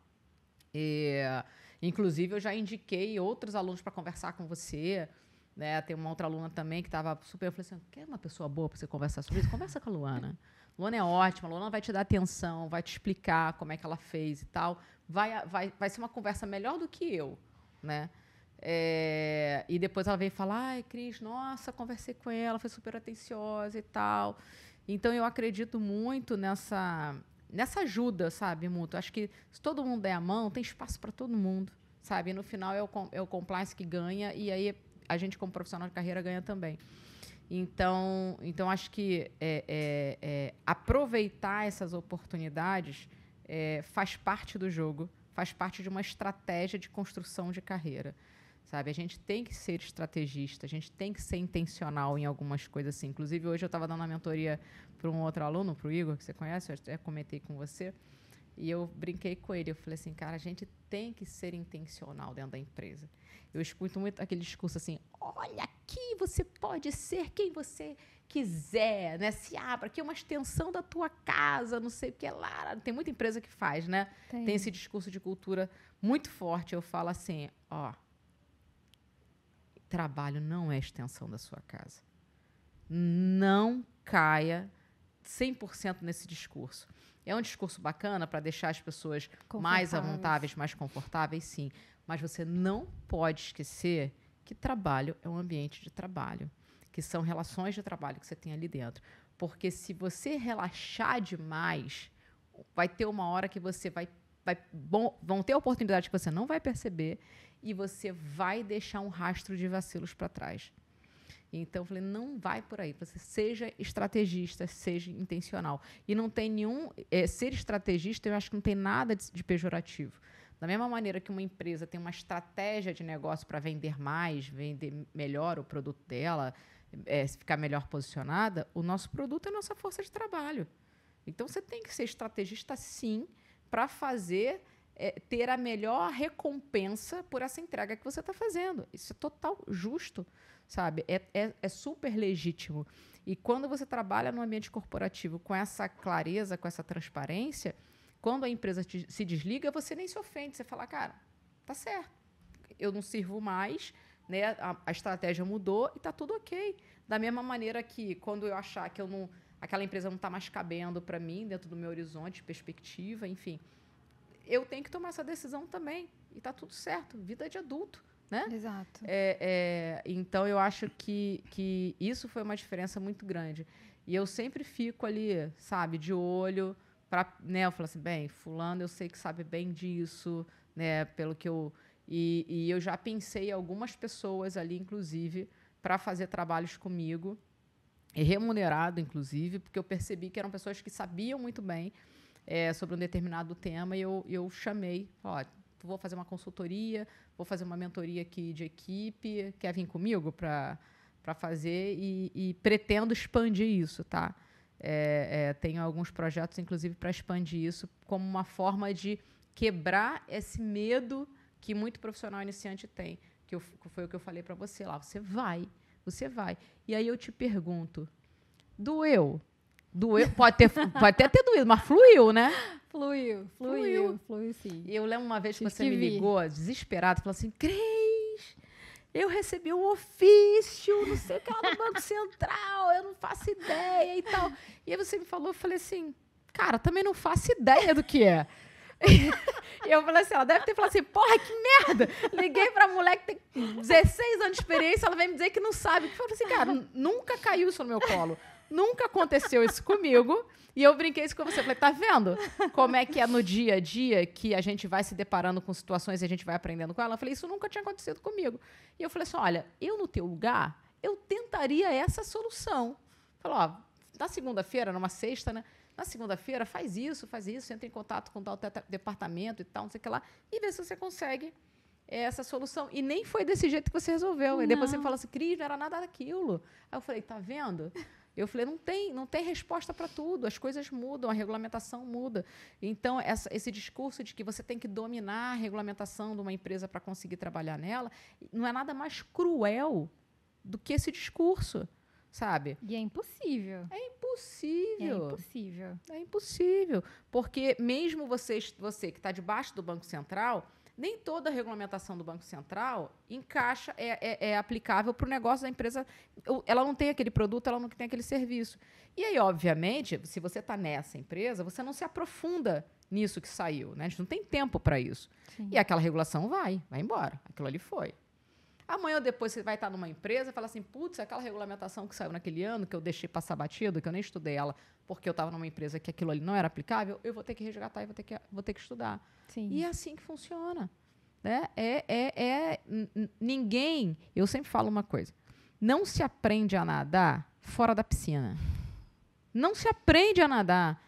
A: Inclusive, eu já indiquei outros alunos para conversar com você. Né? Tem uma outra aluna também que estava super... Eu falei assim, quer uma pessoa boa para você conversar sobre isso? Conversa com a Luana. Luana é ótima, a Luana vai te dar atenção, vai te explicar como é que ela fez e tal. Vai ser uma conversa melhor do que eu. Né? E depois ela veio falar, ai, Cris, nossa, conversei com ela, foi super atenciosa e tal. Então, eu acredito muito nessa ajuda, sabe, mútua. Acho que se todo mundo der a mão, tem espaço para todo mundo, sabe? E no final é o compliance que ganha, e aí a gente, como profissional de carreira, ganha também. Então acho que aproveitar essas oportunidades faz parte do jogo, faz parte de uma estratégia de construção de carreira. Sabe? A gente tem que ser estrategista, a gente tem que ser intencional em algumas coisas assim. Inclusive, hoje eu estava dando uma mentoria para um outro aluno, para o Igor, que você conhece, eu até comentei com você, e eu brinquei com ele. Eu falei assim, cara, a gente tem que ser intencional dentro da empresa. Eu escuto muito aquele discurso assim, olha, aqui você pode ser quem você quiser, né? Se abra, aqui é uma extensão da tua casa, não sei o que lá. Tem muita empresa que faz, né? Tem esse discurso de cultura muito forte. Eu falo assim, ó, trabalho não é extensão da sua casa. Não caia 100% nesse discurso. É um discurso bacana para deixar as pessoas mais à vontade, mais confortáveis, sim. Mas você não pode esquecer que trabalho é um ambiente de trabalho, que são relações de trabalho que você tem ali dentro. Porque se você relaxar demais, vai ter uma hora que você vão ter oportunidades que você não vai perceber e você vai deixar um rastro de vacilos para trás. Então, eu falei, não vai por aí. Você seja estrategista, seja intencional. E não tem nenhum... ser estrategista, eu acho que não tem nada de pejorativo. Da mesma maneira que uma empresa tem uma estratégia de negócio para vender mais, vender melhor o produto dela, ficar melhor posicionada, o nosso produto é a nossa força de trabalho. Então, você tem que ser estrategista, sim, para fazer... ter a melhor recompensa por essa entrega que você está fazendo. Isso é total justo, sabe? É super legítimo. E quando você trabalha no ambiente corporativo com essa clareza, com essa transparência, quando a empresa se desliga, você nem se ofende. Você fala, cara, tá certo, eu não sirvo mais, né? A estratégia mudou e está tudo ok. Da mesma maneira que quando eu achar que aquela empresa não está mais cabendo para mim, dentro do meu horizonte, perspectiva, enfim... eu tenho que tomar essa decisão também. E está tudo certo. Vida de adulto, né?
B: Exato.
A: Então, eu acho que isso foi uma diferença muito grande. E eu sempre fico ali, sabe, de olho. Né, eu falo assim, bem, fulano eu sei que sabe bem disso, né, pelo que eu... E eu já pensei em algumas pessoas ali, inclusive, para fazer trabalhos comigo, e remunerado, inclusive, porque eu percebi que eram pessoas que sabiam muito bem sobre um determinado tema, e eu chamei, ó, vou fazer uma consultoria, vou fazer uma mentoria aqui de equipe, quer vir comigo para fazer, e pretendo expandir isso, tá? Tenho alguns projetos, inclusive, para expandir isso como uma forma de quebrar esse medo que muito profissional iniciante tem, que foi o que eu falei para você lá, você vai. E aí eu te pergunto, doeu? Pode até ter doído, mas fluiu, né?
B: Fluiu, sim.
A: Eu lembro uma vez que você me ligou, desesperado, falou assim, Cris, eu recebi um ofício, não sei o que lá no Banco Central, eu não faço ideia e tal. E aí você me falou, eu falei assim, cara, também não faço ideia do que é. E eu falei assim, ela deve ter falado assim, porra, que merda! Liguei pra mulher que tem 16 anos de experiência, ela vem me dizer que não sabe. Eu falei assim, cara, nunca caiu isso no meu colo. Nunca aconteceu isso comigo. E eu brinquei isso com você. Falei, tá vendo como é que é no dia a dia que a gente vai se deparando com situações e a gente vai aprendendo com ela? Eu falei, isso nunca tinha acontecido comigo. E eu falei assim, olha, eu no teu lugar, eu tentaria essa solução. Falei, ó, na segunda-feira, numa sexta, né? Na segunda-feira, faz isso, entra em contato com tal departamento e tal, não sei o que lá, e vê se você consegue essa solução. E nem foi desse jeito que você resolveu. Não. E depois você me falou assim, Cris, não era nada daquilo. Aí eu falei, tá vendo? Eu falei, não tem resposta para tudo, as coisas mudam, a regulamentação muda. Então, esse discurso de que você tem que dominar a regulamentação de uma empresa para conseguir trabalhar nela, não é nada mais cruel do que esse discurso, sabe?
B: E é impossível.
A: É impossível. Porque mesmo você que está debaixo do Banco Central, nem toda a regulamentação do Banco Central encaixa, é aplicável para o negócio da empresa. Ela não tem aquele produto, ela não tem aquele serviço. E aí, obviamente, se você está nessa empresa, você não se aprofunda nisso que saiu, né? A gente não tem tempo para isso. Sim. E aquela regulação vai embora. Aquilo ali foi. Amanhã ou depois você vai estar numa empresa e fala assim, putz, aquela regulamentação que saiu naquele ano, que eu deixei passar batido, que eu nem estudei ela, porque eu estava numa empresa que aquilo ali não era aplicável, eu vou ter que resgatar e vou ter que estudar.
B: Sim.
A: E é assim que funciona. Né? Ninguém... Eu sempre falo uma coisa. não se aprende a nadar fora da piscina. Não se aprende a nadar.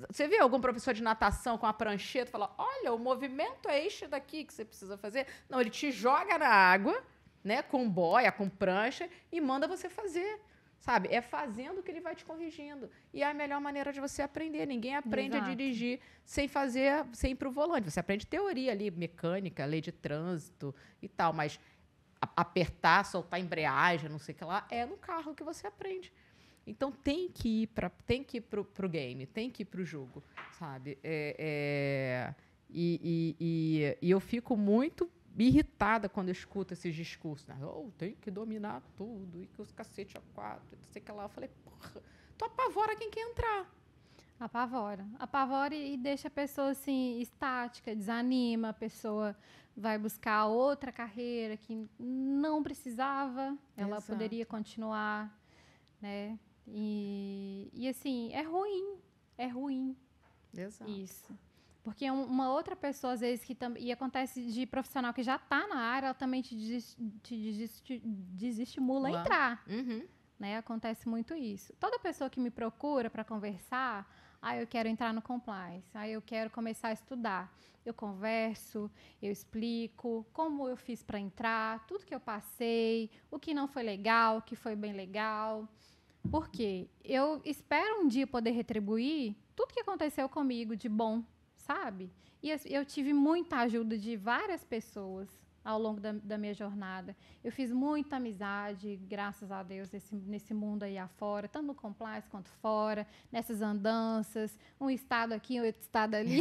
A: Você vê algum professor de natação com uma prancheta e fala, olha, o movimento é este daqui que você precisa fazer? Não, ele te joga na água, né, com boia, com prancha, e manda você fazer. Sabe? É fazendo que ele vai te corrigindo. E é a melhor maneira de você aprender. Ninguém aprende
B: Exato.
A: a dirigir sem ir para o volante. Você aprende teoria ali, mecânica, lei de trânsito e tal, mas apertar, soltar a embreagem, não sei o que lá, é no carro que você aprende. Então tem que ir pro game, tem que ir pro jogo, sabe? E eu fico muito irritada quando eu escuto esses discursos, né? Tem que dominar tudo, e que os cacete a quatro, não sei o que lá. Eu falei, porra, tu apavora quem quer entrar.
B: Apavora e deixa a pessoa assim, estática, desanima, a pessoa vai buscar outra carreira que não precisava, ela
A: Exato.
B: poderia continuar, né? E assim, é ruim
A: Exato.
B: isso. Porque uma outra pessoa, às vezes, e acontece de profissional que já está na área, ela também te desestimula a entrar.
A: Uhum.
B: Né? Acontece muito isso. Toda pessoa que me procura para conversar, eu quero entrar no compliance, eu quero começar a estudar. Eu converso, eu explico como eu fiz para entrar, tudo que eu passei, o que não foi legal, o que foi bem legal. Por quê? Eu espero um dia poder retribuir tudo que aconteceu comigo de bom, sabe? E eu tive muita ajuda de várias pessoas ao longo da minha jornada. Eu fiz muita amizade, graças a Deus, nesse mundo aí afora, tanto no compliance quanto fora, nessas andanças, um estado aqui, outro estado ali.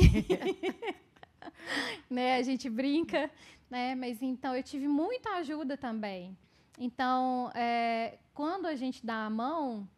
B: Né? A gente brinca, né? Mas então eu tive muita ajuda também. Então, quando a gente dá a mão,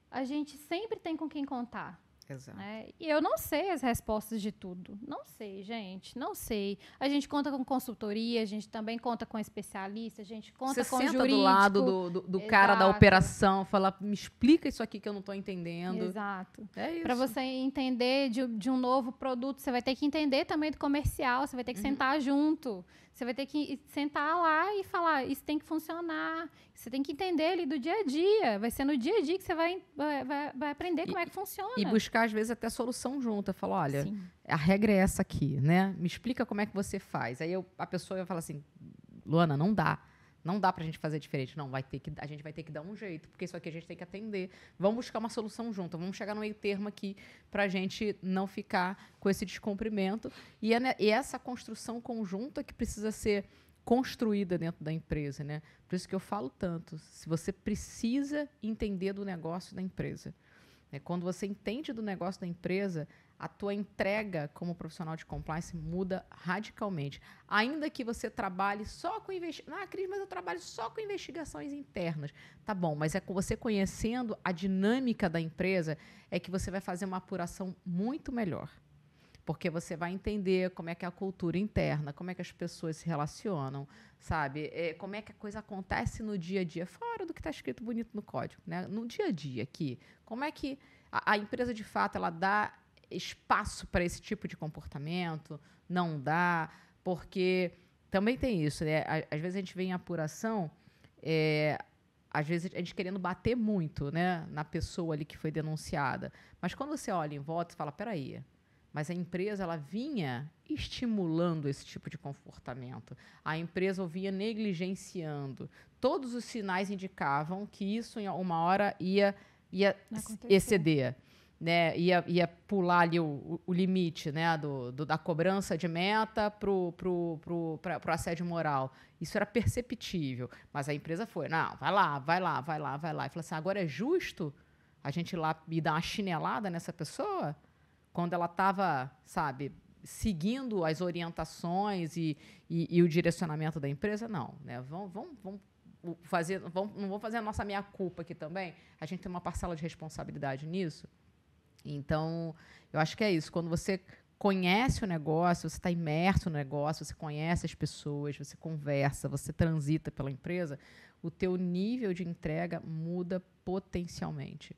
B: a gente sempre tem com quem contar.
A: Exato.
B: Né? E eu não sei as respostas de tudo. Não sei, gente. Não sei. A gente conta com consultoria, a gente também conta com especialista, a gente conta com jurídico. Você
A: senta do lado do cara da operação, fala, me explica isso aqui que eu não estou entendendo.
B: Exato.
A: É isso.
B: Para você entender de um novo produto, você vai ter que entender também do comercial, você vai ter que sentar junto. Você vai ter que sentar lá e falar, isso tem que funcionar. Você tem que entender ali do dia a dia. Vai ser no dia a dia que você vai aprender como é que funciona.
A: E buscar, às vezes, até solução junto. Falar, olha,
B: Sim.
A: A regra é essa aqui, né? Me explica como é que você faz. Aí a pessoa vai falar assim, Luana, não dá. Não dá pra gente fazer diferente. Não, a gente vai ter que dar um jeito, porque isso aqui a gente tem que atender. Vamos buscar uma solução junto. Vamos chegar no meio termo aqui pra gente não ficar com esse descumprimento. E essa construção conjunta que precisa ser construída dentro da empresa, né? Por isso que eu falo tanto. Se você precisa entender do negócio da empresa. Quando você entende do negócio da empresa, a tua entrega como profissional de compliance muda radicalmente. Ainda que você trabalhe só com investigação. Cris, mas eu trabalho só com investigações internas. Tá bom, mas é com você conhecendo a dinâmica da empresa é que você vai fazer uma apuração muito melhor. Porque você vai entender como é que é a cultura interna, como é que as pessoas se relacionam, sabe? Como é que a coisa acontece no dia a dia, fora do que está escrito bonito no código, né? No dia a dia aqui. Como é que a empresa, de fato, ela dá espaço para esse tipo de comportamento? Não dá, porque também tem isso, né? Às vezes a gente vê em apuração, às vezes a gente querendo bater muito, né, na pessoa ali que foi denunciada. Mas quando você olha em volta, você fala, peraí, mas a empresa ela vinha estimulando esse tipo de comportamento. A empresa vinha negligenciando. Todos os sinais indicavam que isso, em uma hora, ia exceder. Né? Ia pular ali o limite, né? da cobrança de meta para o assédio moral. Isso era perceptível. Mas a empresa foi, não, vai lá. E falou assim, agora é justo a gente ir lá e dar uma chinelada nessa pessoa? Quando ela estava, sabe, seguindo as orientações e o direcionamento da empresa, não. Né? Vamos fazer, não vamos fazer a nossa meia-culpa aqui também? A gente tem uma parcela de responsabilidade nisso? Então, eu acho que é isso. Quando você conhece o negócio, você está imerso no negócio, você conhece as pessoas, você conversa, você transita pela empresa, o teu nível de entrega muda potencialmente.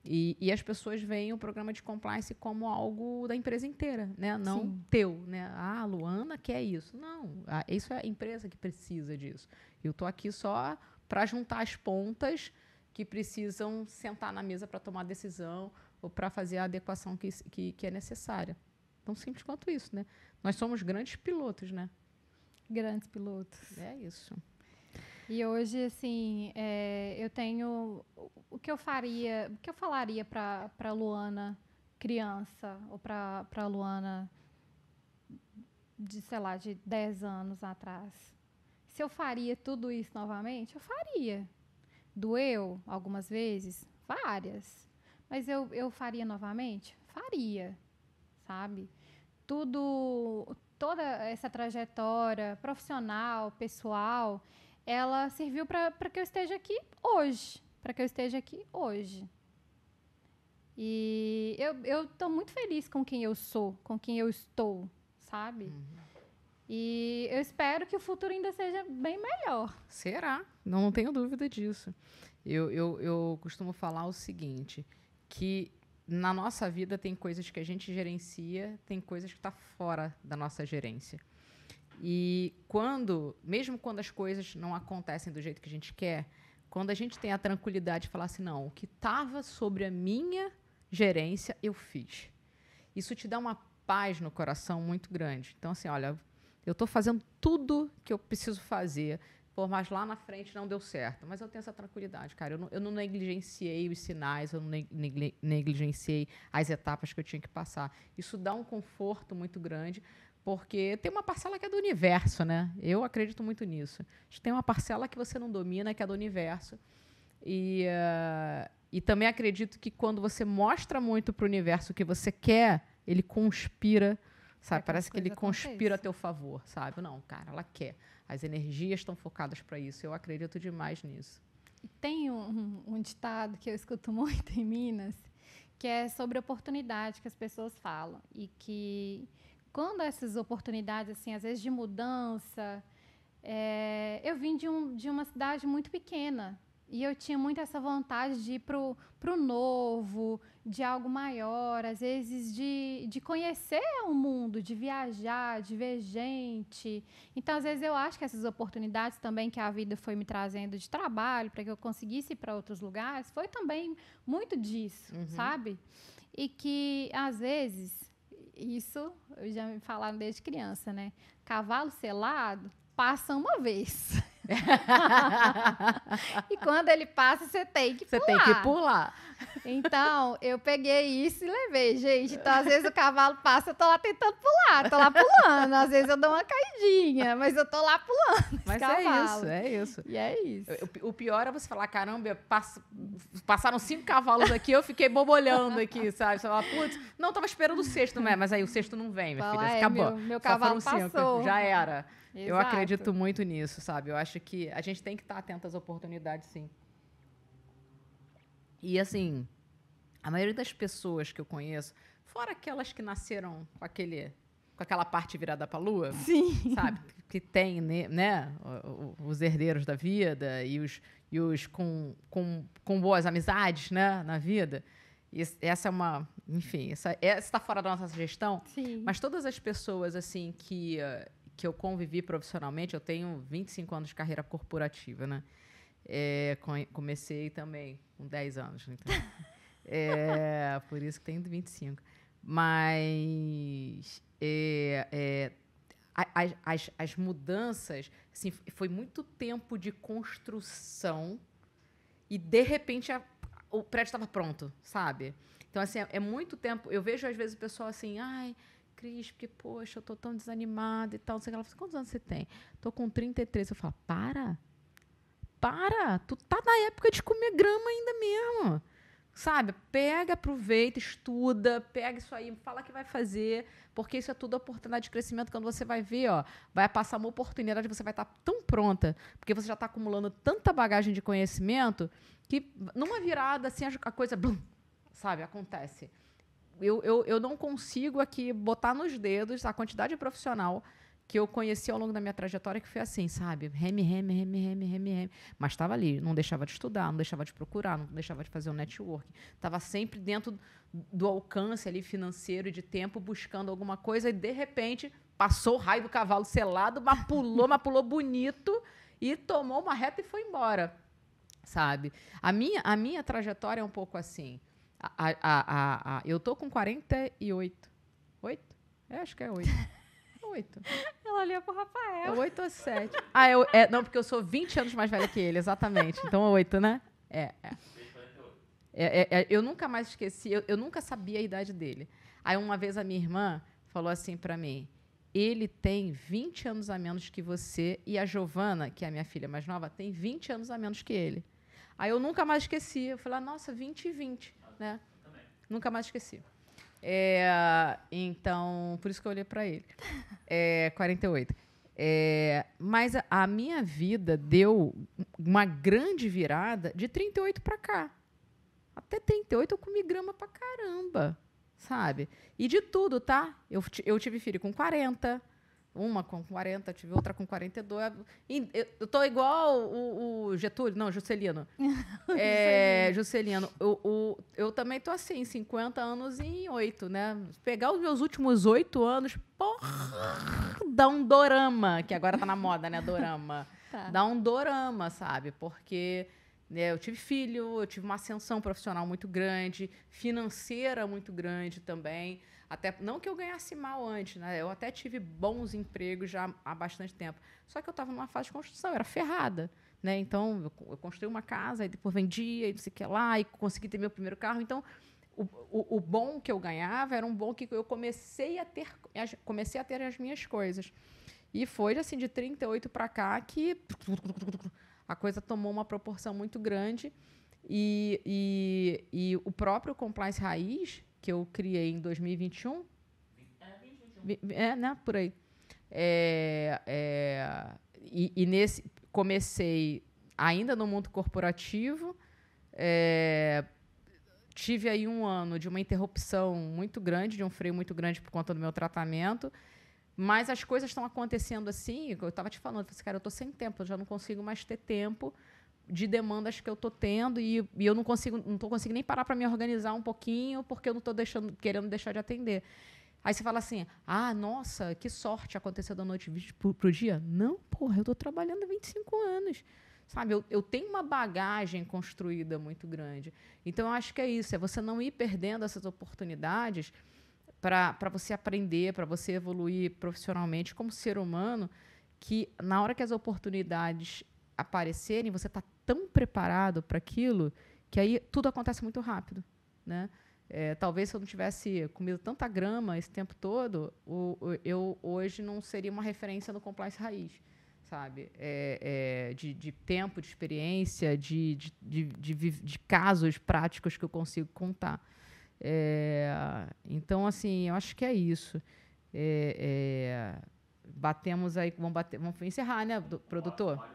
A: E as pessoas veem o programa de compliance como algo da empresa inteira, né? Não
B: Sim.
A: teu, né? A Luana quer isso. Não, isso é a empresa que precisa disso. Eu estou aqui só para juntar as pontas que precisam sentar na mesa para tomar decisão ou para fazer a adequação que é necessária. Tão simples quanto isso, né? Nós somos grandes pilotos, né?
B: Grandes pilotos.
A: É isso.
B: E hoje, assim, eu tenho... O que eu falaria para Luana criança ou para Luana de, sei lá, de 10 anos atrás? Se eu faria tudo isso novamente, eu faria. Doeu algumas vezes? Várias. Mas eu faria novamente? Faria, sabe? Toda essa trajetória profissional, pessoal, ela serviu para que eu esteja aqui hoje. E eu estou muito feliz com quem eu sou, com quem eu estou, sabe? Uhum. E eu espero que o futuro ainda seja bem melhor.
A: Será? Não tenho dúvida disso. Eu costumo falar o seguinte, que na nossa vida tem coisas que a gente gerencia, tem coisas que estão fora da nossa gerência. E mesmo quando as coisas não acontecem do jeito que a gente quer, quando a gente tem a tranquilidade de falar assim, não, o que estava sobre a minha gerência, eu fiz. Isso te dá uma paz no coração muito grande. Então, assim, olha, eu estou fazendo tudo que eu preciso fazer, mas lá na frente não deu certo. Mas eu tenho essa tranquilidade, cara. Eu não negligenciei os sinais, eu não negligenciei as etapas que eu tinha que passar. Isso dá um conforto muito grande, porque tem uma parcela que é do universo, né? Eu acredito muito nisso. Tem uma parcela que você não domina, que é do universo. E também acredito que quando você mostra muito para o universo o que você quer, ele conspira, sabe? Parece que ele conspira a teu favor, sabe? Não, cara, ela quer. As energias estão focadas para isso. Eu acredito demais nisso.
B: Tem um ditado que eu escuto muito em Minas, que é sobre oportunidade que as pessoas falam. E que quando essas oportunidades, assim, às vezes de mudança... eu vim de uma cidade muito pequena. E eu tinha muito essa vontade de ir pro novo, de algo maior, às vezes de conhecer o mundo, de viajar, de ver gente. Então, às vezes, eu acho que essas oportunidades também que a vida foi me trazendo de trabalho, para que eu conseguisse ir para outros lugares, foi também muito disso, sabe? E que, às vezes, isso eu já me falaram desde criança, né? Cavalo selado passa uma vez. E quando ele passa, você tem que pular.
A: Você tem que pular.
B: Então, eu peguei isso e levei, gente. Então, às vezes o cavalo passa, eu tô lá tentando pular, tô lá pulando. Às vezes eu dou uma caidinha, mas eu tô lá pulando.
A: Mas é isso.
B: E é isso.
A: O pior é você falar, caramba, passaram 5 cavalos aqui, eu fiquei bobolhando aqui, sabe? Você fala, putz, não, tava esperando o sexto, não é? Mas aí o sexto não vem, minha filha, acabou.
B: Meu cavalo passou.
A: Já era.
B: Exato.
A: Eu acredito muito nisso, sabe? Eu acho que a gente tem que estar atento às oportunidades, sim. E, assim, a maioria das pessoas que eu conheço, fora aquelas que nasceram com aquela parte virada para a lua,
B: sim,
A: sabe? Que tem, né? Os herdeiros da vida e os com boas amizades, né? Na vida. E essa é uma... Enfim, essa está fora da nossa gestão.
B: Sim.
A: Mas todas as pessoas, assim, que eu convivi profissionalmente, eu tenho 25 anos de carreira corporativa, né? Comecei também com 10 anos. Então, por isso que tenho 25. Mas as mudanças, assim, foi muito tempo de construção e, de repente, o prédio estava pronto, sabe? Então, assim, é muito tempo. Eu vejo, às vezes, o pessoal assim, ai... Cris, porque, poxa, eu tô tão desanimada e tal. Não sei o que. Ela fala, quantos anos você tem? Tô com 33. Eu falo, para, tu tá na época de comer grama ainda mesmo. Sabe? Pega, aproveita, estuda, pega isso aí, fala que vai fazer, porque isso é tudo oportunidade de crescimento. Quando você vai ver, ó, vai passar uma oportunidade, você vai estar tão pronta, porque você já está acumulando tanta bagagem de conhecimento, que numa virada, assim, a coisa, blum, sabe, acontece. Eu não consigo aqui botar nos dedos a quantidade profissional que eu conheci ao longo da minha trajetória, que foi assim, sabe? Reme. Mas estava ali, não deixava de estudar, não deixava de procurar, não deixava de fazer um network. Estava sempre dentro do alcance ali financeiro e de tempo, buscando alguma coisa, e, de repente, passou o raio do cavalo selado, mas pulou bonito, e tomou uma reta e foi embora, sabe? A minha trajetória é um pouco assim. Eu tô com 48. 8? Acho que é 8. 8.
B: Ela olhou pro Rafael.
A: É 8 ou 7. Não, porque eu sou 20 anos mais velha que ele, exatamente. Então é 8, né? Eu nunca mais esqueci, eu nunca sabia a idade dele. Aí uma vez a minha irmã falou assim pra mim, ele tem 20 anos a menos que você e a Giovana, que é a minha filha mais nova, tem 20 anos a menos que ele. Aí eu nunca mais esqueci. Eu falei, nossa, 20 e 20, né? Nunca mais esqueci. Então, por isso que eu olhei para ele. 48. Mas a minha vida deu uma grande virada de 38 para cá. Até 38 eu comi grama pra caramba, sabe? E de tudo, tá? Eu tive filho com 40, uma com 40, tive outra com 42. Eu tô igual o Getúlio, não, Juscelino. Juscelino. Eu também tô assim, 50 anos em 8, né? Pegar os meus últimos 8 anos, porra, dá um dorama, que agora tá na moda, né? Dorama.
B: Tá.
A: Dá um dorama, sabe? Porque... eu tive filho, eu tive uma ascensão profissional muito grande, financeira muito grande também. Até, não que eu ganhasse mal antes, né? Eu até tive bons empregos já há bastante tempo. Só que eu estava numa fase de construção, eu era ferrada, né? Então, eu construí uma casa, e depois vendia, e não sei o que lá, e consegui ter meu primeiro carro. Então, o bom que eu ganhava era um bom que eu comecei a ter as minhas coisas. E foi, assim, de 38 para cá que... a coisa tomou uma proporção muito grande e o próprio Compliance Raiz, que eu criei em 2021... 2021. Né? Por aí. Comecei ainda no mundo corporativo, tive aí um ano de uma interrupção muito grande, de um freio muito grande por conta do meu tratamento, mas as coisas estão acontecendo assim, eu estava te falando, cara, eu estou sem tempo, eu já não consigo mais ter tempo de demandas que eu estou tendo e eu não estou conseguindo nem parar para me organizar um pouquinho porque eu não estou querendo deixar de atender. Aí você fala assim, nossa, que sorte, aconteceu da noite para o dia. Não, porra, eu estou trabalhando há 25 anos. Sabe, eu tenho uma bagagem construída muito grande. Então, eu acho que é isso, é você não ir perdendo essas oportunidades para você aprender, para você evoluir profissionalmente como ser humano, que na hora que as oportunidades aparecerem, você está tão preparado para aquilo que aí tudo acontece muito rápido, né? Talvez se eu não tivesse comido tanta grama esse tempo todo, eu hoje não seria uma referência no Compliance Raiz, sabe? De tempo, de experiência, de casos práticos que eu consigo contar. Então, assim, eu acho que é isso. Batemos aí, vamos encerrar, né, produtor?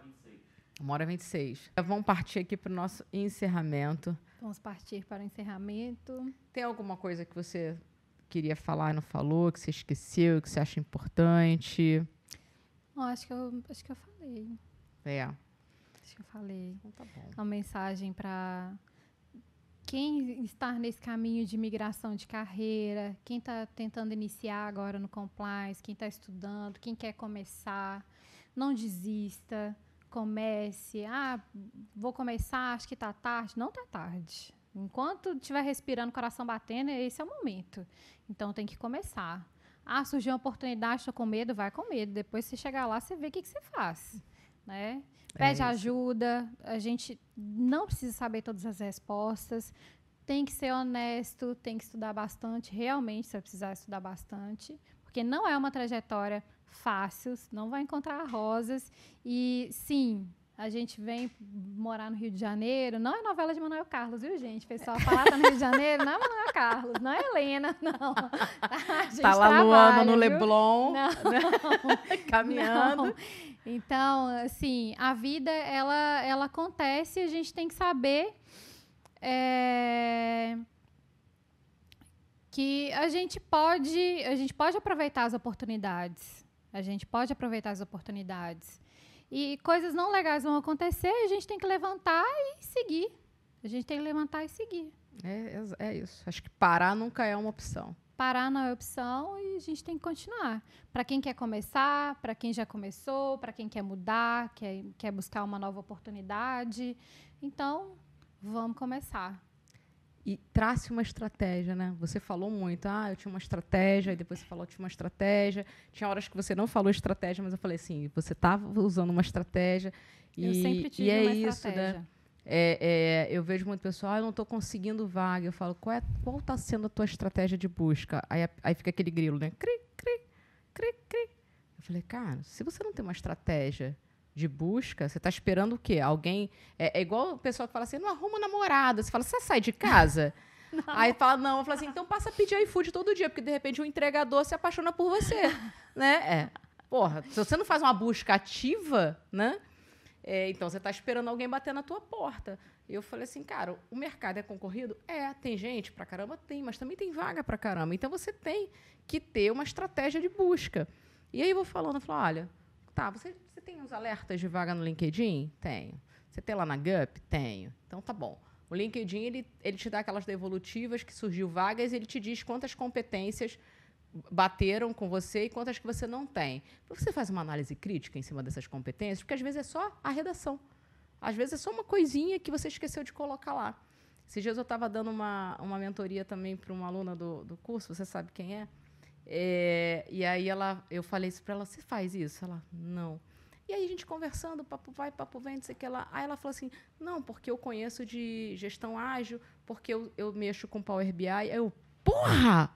A: 1h26. Vamos partir aqui para o nosso encerramento.
B: Vamos partir para o encerramento.
A: Tem alguma coisa que você queria falar e não falou, que você esqueceu, que você acha importante?
B: Acho que eu falei. Acho que eu falei.
A: Então, tá bom.
B: Uma mensagem para quem está nesse caminho de migração de carreira, quem está tentando iniciar agora no compliance, quem está estudando, quem quer começar, não desista. Comece, vou começar, acho que está tarde. Não está tarde. Enquanto estiver respirando, coração batendo, esse é o momento. Então, tem que começar. Surgiu uma oportunidade, estou com medo, vai com medo. Depois, você chegar lá, você vê o que você faz. Né? Pede ajuda. A gente não precisa saber todas as respostas. Tem que ser honesto, tem que estudar bastante. Realmente, você vai precisar estudar bastante. Porque não é uma trajetória fácil, não vai encontrar rosas. E, sim, a gente vem morar no Rio de Janeiro. Não é novela de Manuel Carlos, viu, gente? O pessoal fala tá no Rio de Janeiro, não é Manuel Carlos, não é Helena, não. A gente
A: tá lá Luana no
B: viu?
A: Leblon,
B: não,
A: caminhando.
B: Não. Então, assim, a vida, ela acontece e a gente tem que saber que a gente pode aproveitar as oportunidades. A gente pode aproveitar as oportunidades. E coisas não legais vão acontecer, a gente tem que levantar e seguir. A gente tem que levantar e seguir.
A: É isso. Acho que parar nunca é uma opção.
B: parar não é opção e a gente tem que continuar. Para quem quer começar, para quem já começou, para quem quer mudar, quer buscar uma nova oportunidade. Então, vamos começar.
A: E trace uma estratégia, né? Você falou muito, eu tinha uma estratégia, e depois você falou que tinha uma estratégia. Tinha horas que você não falou estratégia, mas eu falei assim, você estava usando uma estratégia.
B: Eu sempre tive uma estratégia.
A: Né? Eu vejo muito pessoal, eu não estou conseguindo vaga. Eu falo, qual está sendo a tua estratégia de busca? Aí fica aquele grilo, né? Cri, cri, cri, cri. Eu falei, cara, se você não tem uma estratégia de busca, você está esperando o quê? Alguém... É igual o pessoal que fala assim, não arruma namorada. Você fala, você sai de casa? Aí fala, não. Eu falo assim, então passa a pedir iFood todo dia, porque de repente o entregador se apaixona por você. Né? Porra, se você não faz uma busca ativa, né? Então você está esperando alguém bater na tua porta. E eu falei assim, cara, o mercado é concorrido? Tem gente pra caramba? Tem, mas também tem vaga pra caramba. Então você tem que ter uma estratégia de busca. E aí eu vou falando, eu falo, olha, tá, você tem uns alertas de vaga no LinkedIn? Tenho. Você tem lá na Gup? Tenho. Então tá bom. O LinkedIn, ele te dá aquelas devolutivas que surgiu vagas e ele te diz quantas competências bateram com você e quantas que você não tem. Você faz uma análise crítica em cima dessas competências, porque às vezes é só a redação. Às vezes é só uma coisinha que você esqueceu de colocar lá. Esses dias eu estava dando uma mentoria também para uma aluna do curso, você sabe quem é? E aí eu falei isso para ela, você faz isso? Ela, não. E aí a gente conversando, papo vai, papo vem, não sei o que lá. Aí ela falou assim, não, porque eu conheço de gestão ágil, porque eu mexo com Power BI. Aí eu, porra!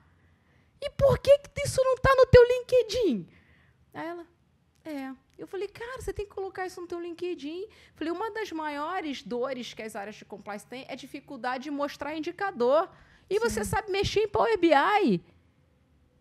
A: E por que isso não está no teu LinkedIn? Aí ela, Eu falei, cara, você tem que colocar isso no teu LinkedIn. Falei, uma das maiores dores que as áreas de compliance têm é dificuldade de mostrar indicador. E você sabe mexer em Power BI.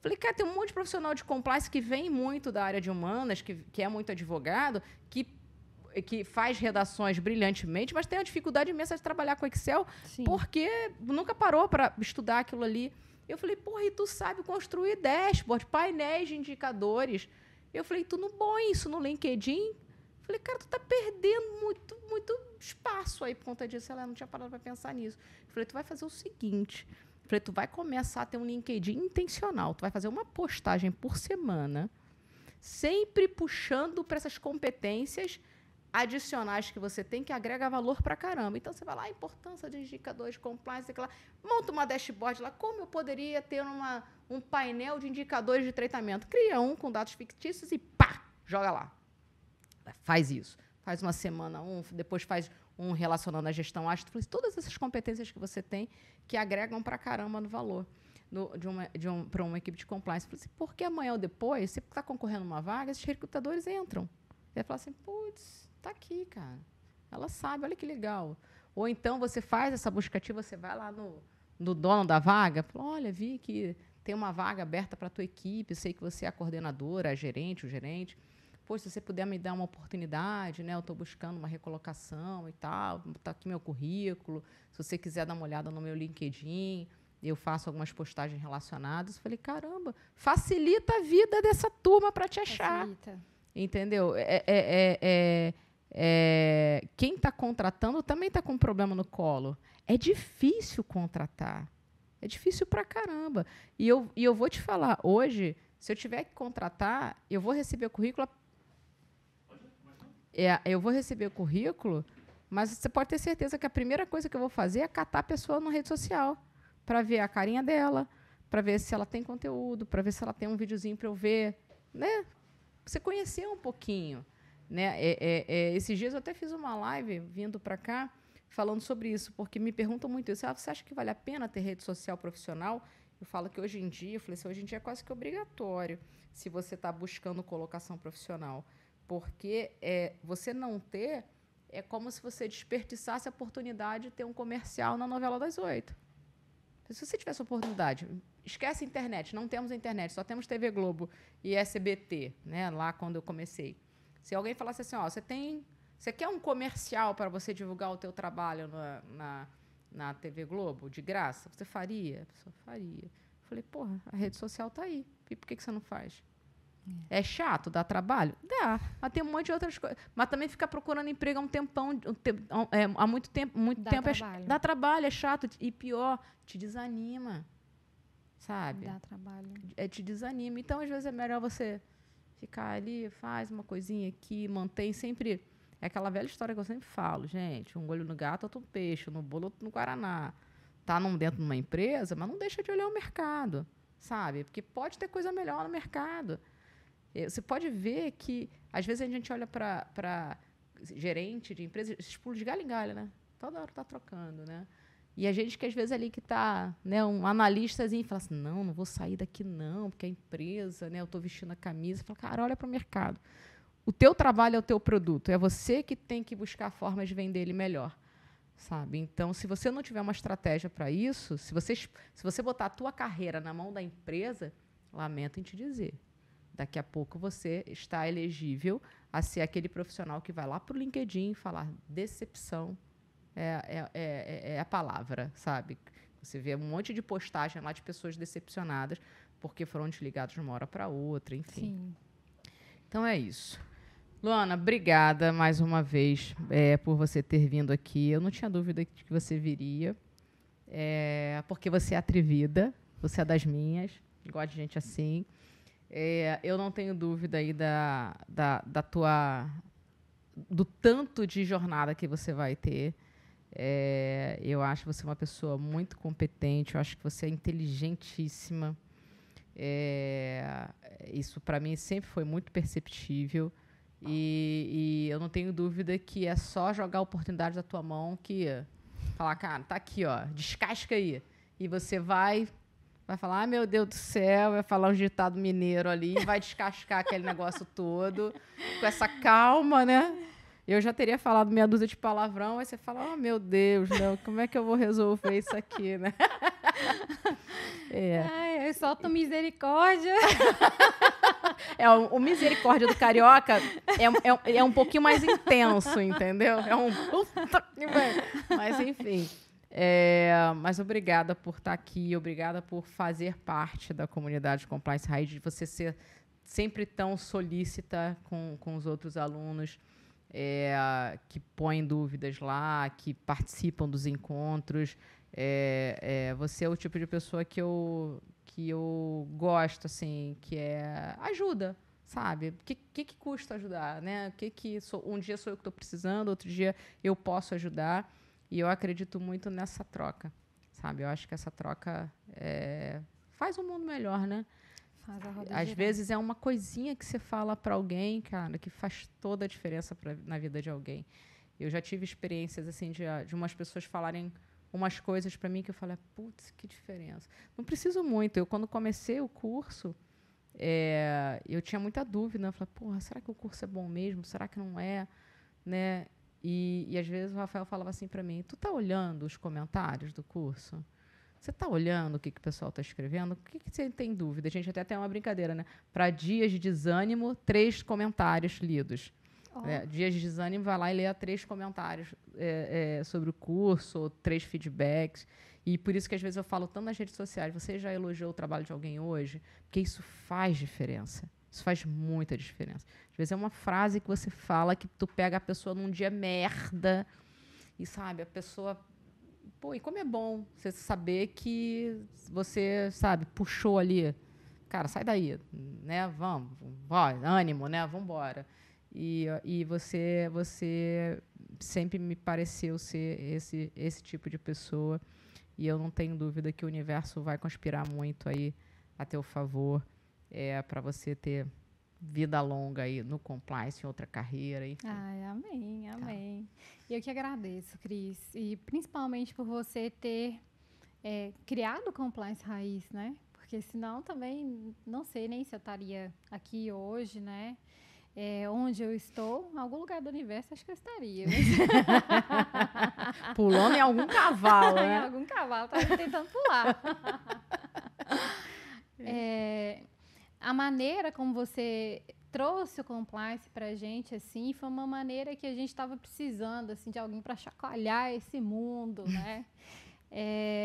A: Falei, cara, tem um monte de profissional de compliance que vem muito da área de humanas, que é muito advogado, que faz redações brilhantemente, mas tem uma dificuldade imensa de trabalhar com Excel, porque nunca parou para estudar aquilo ali. Eu falei, porra, e tu sabe construir dashboard, painéis de indicadores. Eu falei, tu não põe isso no LinkedIn? Falei, cara, tu tá perdendo muito espaço aí por conta disso. Ela não tinha parado para pensar nisso. Eu falei, tu vai fazer o seguinte. Eu falei, tu vai começar a ter um LinkedIn intencional. Tu vai fazer uma postagem por semana, sempre puxando para essas competências adicionais que você tem, que agrega valor pra caramba. Então, você vai lá, a importância de indicadores de compliance, monta uma dashboard lá, como eu poderia ter um painel de indicadores de tratamento. Cria um com dados fictícios e pá, joga lá. Faz isso. Faz uma semana depois faz um relacionando a gestão ágil. Todas essas competências que você tem que agregam pra caramba no valor para uma equipe de compliance. Porque amanhã ou depois, você está concorrendo a uma vaga, esses recrutadores entram. Você vai falar assim, putz, tá aqui, cara. Ela sabe, olha que legal. Ou então você faz essa busca ativa, você vai lá no dono da vaga, fala, olha, vi que tem uma vaga aberta para a tua equipe, sei que você é a coordenadora, a gerente, o gerente. Poxa, se você puder me dar uma oportunidade, né? Eu estou buscando uma recolocação e tal, está aqui meu currículo. Se você quiser dar uma olhada no meu LinkedIn, eu faço algumas postagens relacionadas. Eu falei, caramba, facilita a vida dessa turma para te achar. Facilita. Entendeu? Quem está contratando também está com um problema no colo. É difícil contratar. É difícil pra caramba. E eu vou te falar, hoje, se eu tiver que contratar, eu vou receber o currículo. Eu vou receber o currículo, mas você pode ter certeza que a primeira coisa que eu vou fazer é catar a pessoa na rede social, para ver a carinha dela, para ver se ela tem conteúdo, para ver se ela tem um videozinho para eu ver, né? Você conhecer um pouquinho, né? Esses dias eu até fiz uma live vindo para cá falando sobre isso, porque me perguntam muito isso. Você acha que vale a pena ter rede social profissional? Eu falo que hoje em dia, hoje em dia é quase que obrigatório se você está buscando colocação profissional, porque você não ter é como se você desperdiçasse a oportunidade de ter um comercial na novela das 8. Se você tivesse a oportunidade, esquece a internet, não temos internet, só temos TV Globo e SBT, né, lá quando eu comecei. Se alguém falasse assim, você quer um comercial para você divulgar o teu trabalho na TV Globo, de graça? Você faria? A pessoa faria. Eu falei, porra, a rede social está aí. E por que você não faz? É chato, dá trabalho? Dá. Mas tem um monte de outras coisas. Mas também ficar procurando emprego há um tempão, há muito tempo.
B: Dá trabalho.
A: Dá trabalho, é chato. E pior, te desanima. sabe?
B: Dá trabalho.
A: Te desanima. Então, às vezes, é melhor você ficar ali, faz uma coisinha aqui, mantém sempre... É aquela velha história que eu sempre falo, gente, um olho no gato, outro no peixe, no bolo, outro no guaraná. Tá dentro de uma empresa, mas não deixa de olhar o mercado, sabe? Porque pode ter coisa melhor no mercado. Você pode ver que, às vezes, a gente olha para gerente de empresa, esses pulos de galho em galho, né? Toda hora tá trocando, né? E a gente que, às vezes, ali que tá, né, um analistazinho, fala assim, não vou sair daqui não, porque a empresa, né, eu tô vestindo a camisa. Fala, cara, olha para o mercado. O teu trabalho é o teu produto. É você que tem que buscar formas de vender ele melhor, sabe? Então, se você não tiver uma estratégia para isso, se você botar a tua carreira na mão da empresa, lamento em te dizer, daqui a pouco você está elegível a ser aquele profissional que vai lá para o LinkedIn e falar decepção é a palavra, sabe? Você vê um monte de postagem lá de pessoas decepcionadas porque foram desligados de uma hora para outra, enfim.
B: Sim.
A: Então é isso. Luana, obrigada mais uma vez por você ter vindo aqui. Eu não tinha dúvida de que você viria, porque você é atrevida, você é das minhas, gosto de gente assim. Eu não tenho dúvida aí do tanto de jornada que você vai ter. Eu acho você uma pessoa muito competente, eu acho que você é inteligentíssima. Isso, para mim, sempre foi muito perceptível. E eu não tenho dúvida que é só jogar a oportunidade da tua mão que falar, cara, tá aqui, ó, descasca aí. E você vai falar, meu Deus do céu, vai falar um ditado mineiro ali, vai descascar aquele negócio todo, com essa calma, né? Eu já teria falado meia dúzia de palavrão, aí você fala, oh, meu Deus, não, como é que eu vou resolver isso aqui, né?
B: Ai, eu solto misericórdia.
A: O misericórdia do carioca é um pouquinho mais intenso, entendeu? Mas, enfim. Mas obrigada por estar aqui, obrigada por fazer parte da comunidade Compliance Raiz, de você ser sempre tão solícita com os outros alunos que põem dúvidas lá, que participam dos encontros. Você é o tipo de pessoa que eu gosto, assim, que ajuda, sabe? O que custa ajudar, né? Um dia sou eu que estou precisando, outro dia eu posso ajudar. E eu acredito muito nessa troca, sabe? Eu acho que essa troca faz um mundo melhor, né?
B: Faz a roda
A: Às
B: girar.
A: vezes é uma coisinha que você fala para alguém, cara, que faz toda a diferença na vida de alguém. Eu já tive experiências, assim, de umas pessoas falarem umas coisas para mim que eu falei, putz, que diferença. Não preciso muito. Eu, quando comecei o curso, eu tinha muita dúvida. Eu falei, porra, será que o curso é bom mesmo? Será que não é? Né? E às vezes o Rafael falava assim para mim, tu tá olhando os comentários do curso? Você tá olhando o que o pessoal tá escrevendo? O que você tem dúvida? A gente até tem uma brincadeira, né? Para dias de desânimo, 3 comentários lidos. Dias de desânimo, vai lá e lê 3 comentários sobre o curso, ou 3 feedbacks. E por isso que às vezes eu falo tanto nas redes sociais, você já elogiou o trabalho de alguém hoje? Porque isso faz diferença. Isso faz muita diferença. Às vezes é uma frase que você fala que tu pega a pessoa num dia merda e, sabe, a pessoa... Pô, e como é bom você saber que você, sabe, puxou ali. Cara, sai daí, né? Vamos, ânimo, né? Vamos embora. E você sempre me pareceu ser esse tipo de pessoa. E eu não tenho dúvida que o universo vai conspirar muito aí a teu favor para você ter vida longa aí no compliance, em outra carreira, enfim.
B: Ai, amém, amém. Tá. Eu que agradeço, Cris. E principalmente por você ter criado o Compliance Raiz, né? Porque senão também não sei nem se eu estaria aqui hoje, né? Onde eu estou, em algum lugar do universo, acho que eu estaria. Mas...
A: Pulando em algum cavalo, né?
B: Em algum cavalo, estava tentando pular. A maneira como você trouxe o compliance para a gente, assim, foi uma maneira que a gente estava precisando, assim, de alguém para chacoalhar esse mundo, né?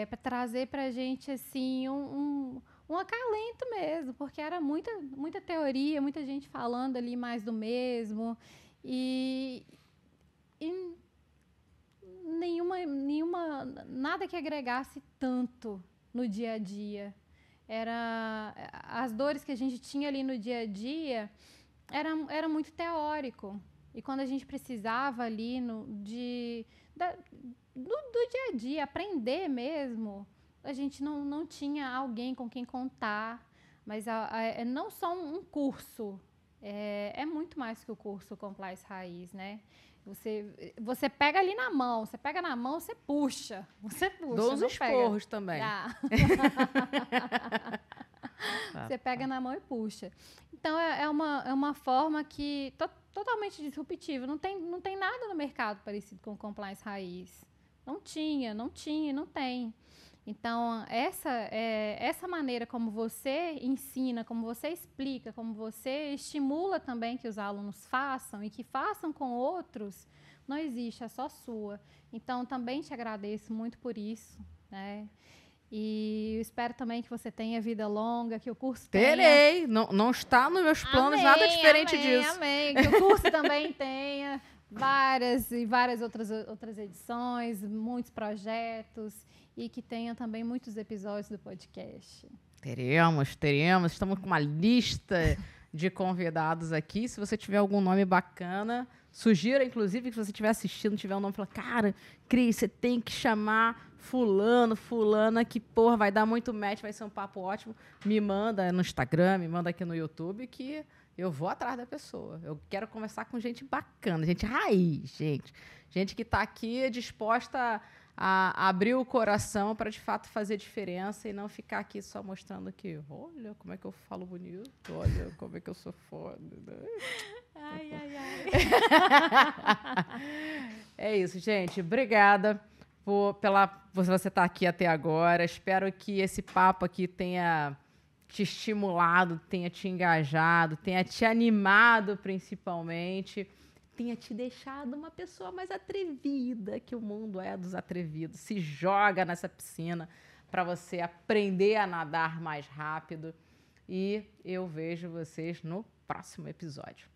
B: Para trazer para a gente, assim, um acalento mesmo, porque era muita teoria, muita gente falando ali mais do mesmo, e nada que agregasse tanto no dia a dia. as dores que a gente tinha ali no dia a dia era muito teórico. E quando a gente precisava ali do dia a dia, aprender mesmo, a gente não tinha alguém com quem contar. Mas é não só um curso, é muito mais que o curso Compliance Raiz, né? Você pega ali na mão, você puxa.
A: Dou uns esporros também.
B: Você pega na mão e puxa. Então, é uma forma que totalmente disruptiva. Não tem nada no mercado parecido com o Compliance Raiz. Não tinha, não tem. Então, essa maneira como você ensina, como você explica, como você estimula também que os alunos façam e que façam com outros, não existe, é só sua. Então, também te agradeço muito por isso, né? E eu espero também que você tenha vida longa, que o curso
A: Terei! Não está nos meus planos nada diferente disso.
B: Amém. Que o curso também tenha várias outras edições, muitos projetos, e que tenha também muitos episódios do podcast.
A: Teremos. Estamos com uma lista de convidados aqui. Se você tiver algum nome bacana, sugira, inclusive, que se você estiver assistindo, tiver um nome, fala, cara, Cris, você tem que chamar fulana, que, porra, vai dar muito match, vai ser um papo ótimo. Me manda no Instagram, me manda aqui no YouTube, que eu vou atrás da pessoa. Eu quero conversar com gente bacana, gente raiz, gente que está aqui disposta a abrir o coração para, de fato, fazer diferença e não ficar aqui só mostrando que, olha como é que eu falo bonito, olha como é que eu sou foda.
B: Ai.
A: É isso, gente. Obrigada pela você estar aqui até agora. Espero que esse papo aqui tenha te estimulado, tenha te engajado, tenha te animado, principalmente, tenha te deixado uma pessoa mais atrevida, que o mundo é dos atrevidos. Se joga nessa piscina para você aprender a nadar mais rápido. E eu vejo vocês no próximo episódio.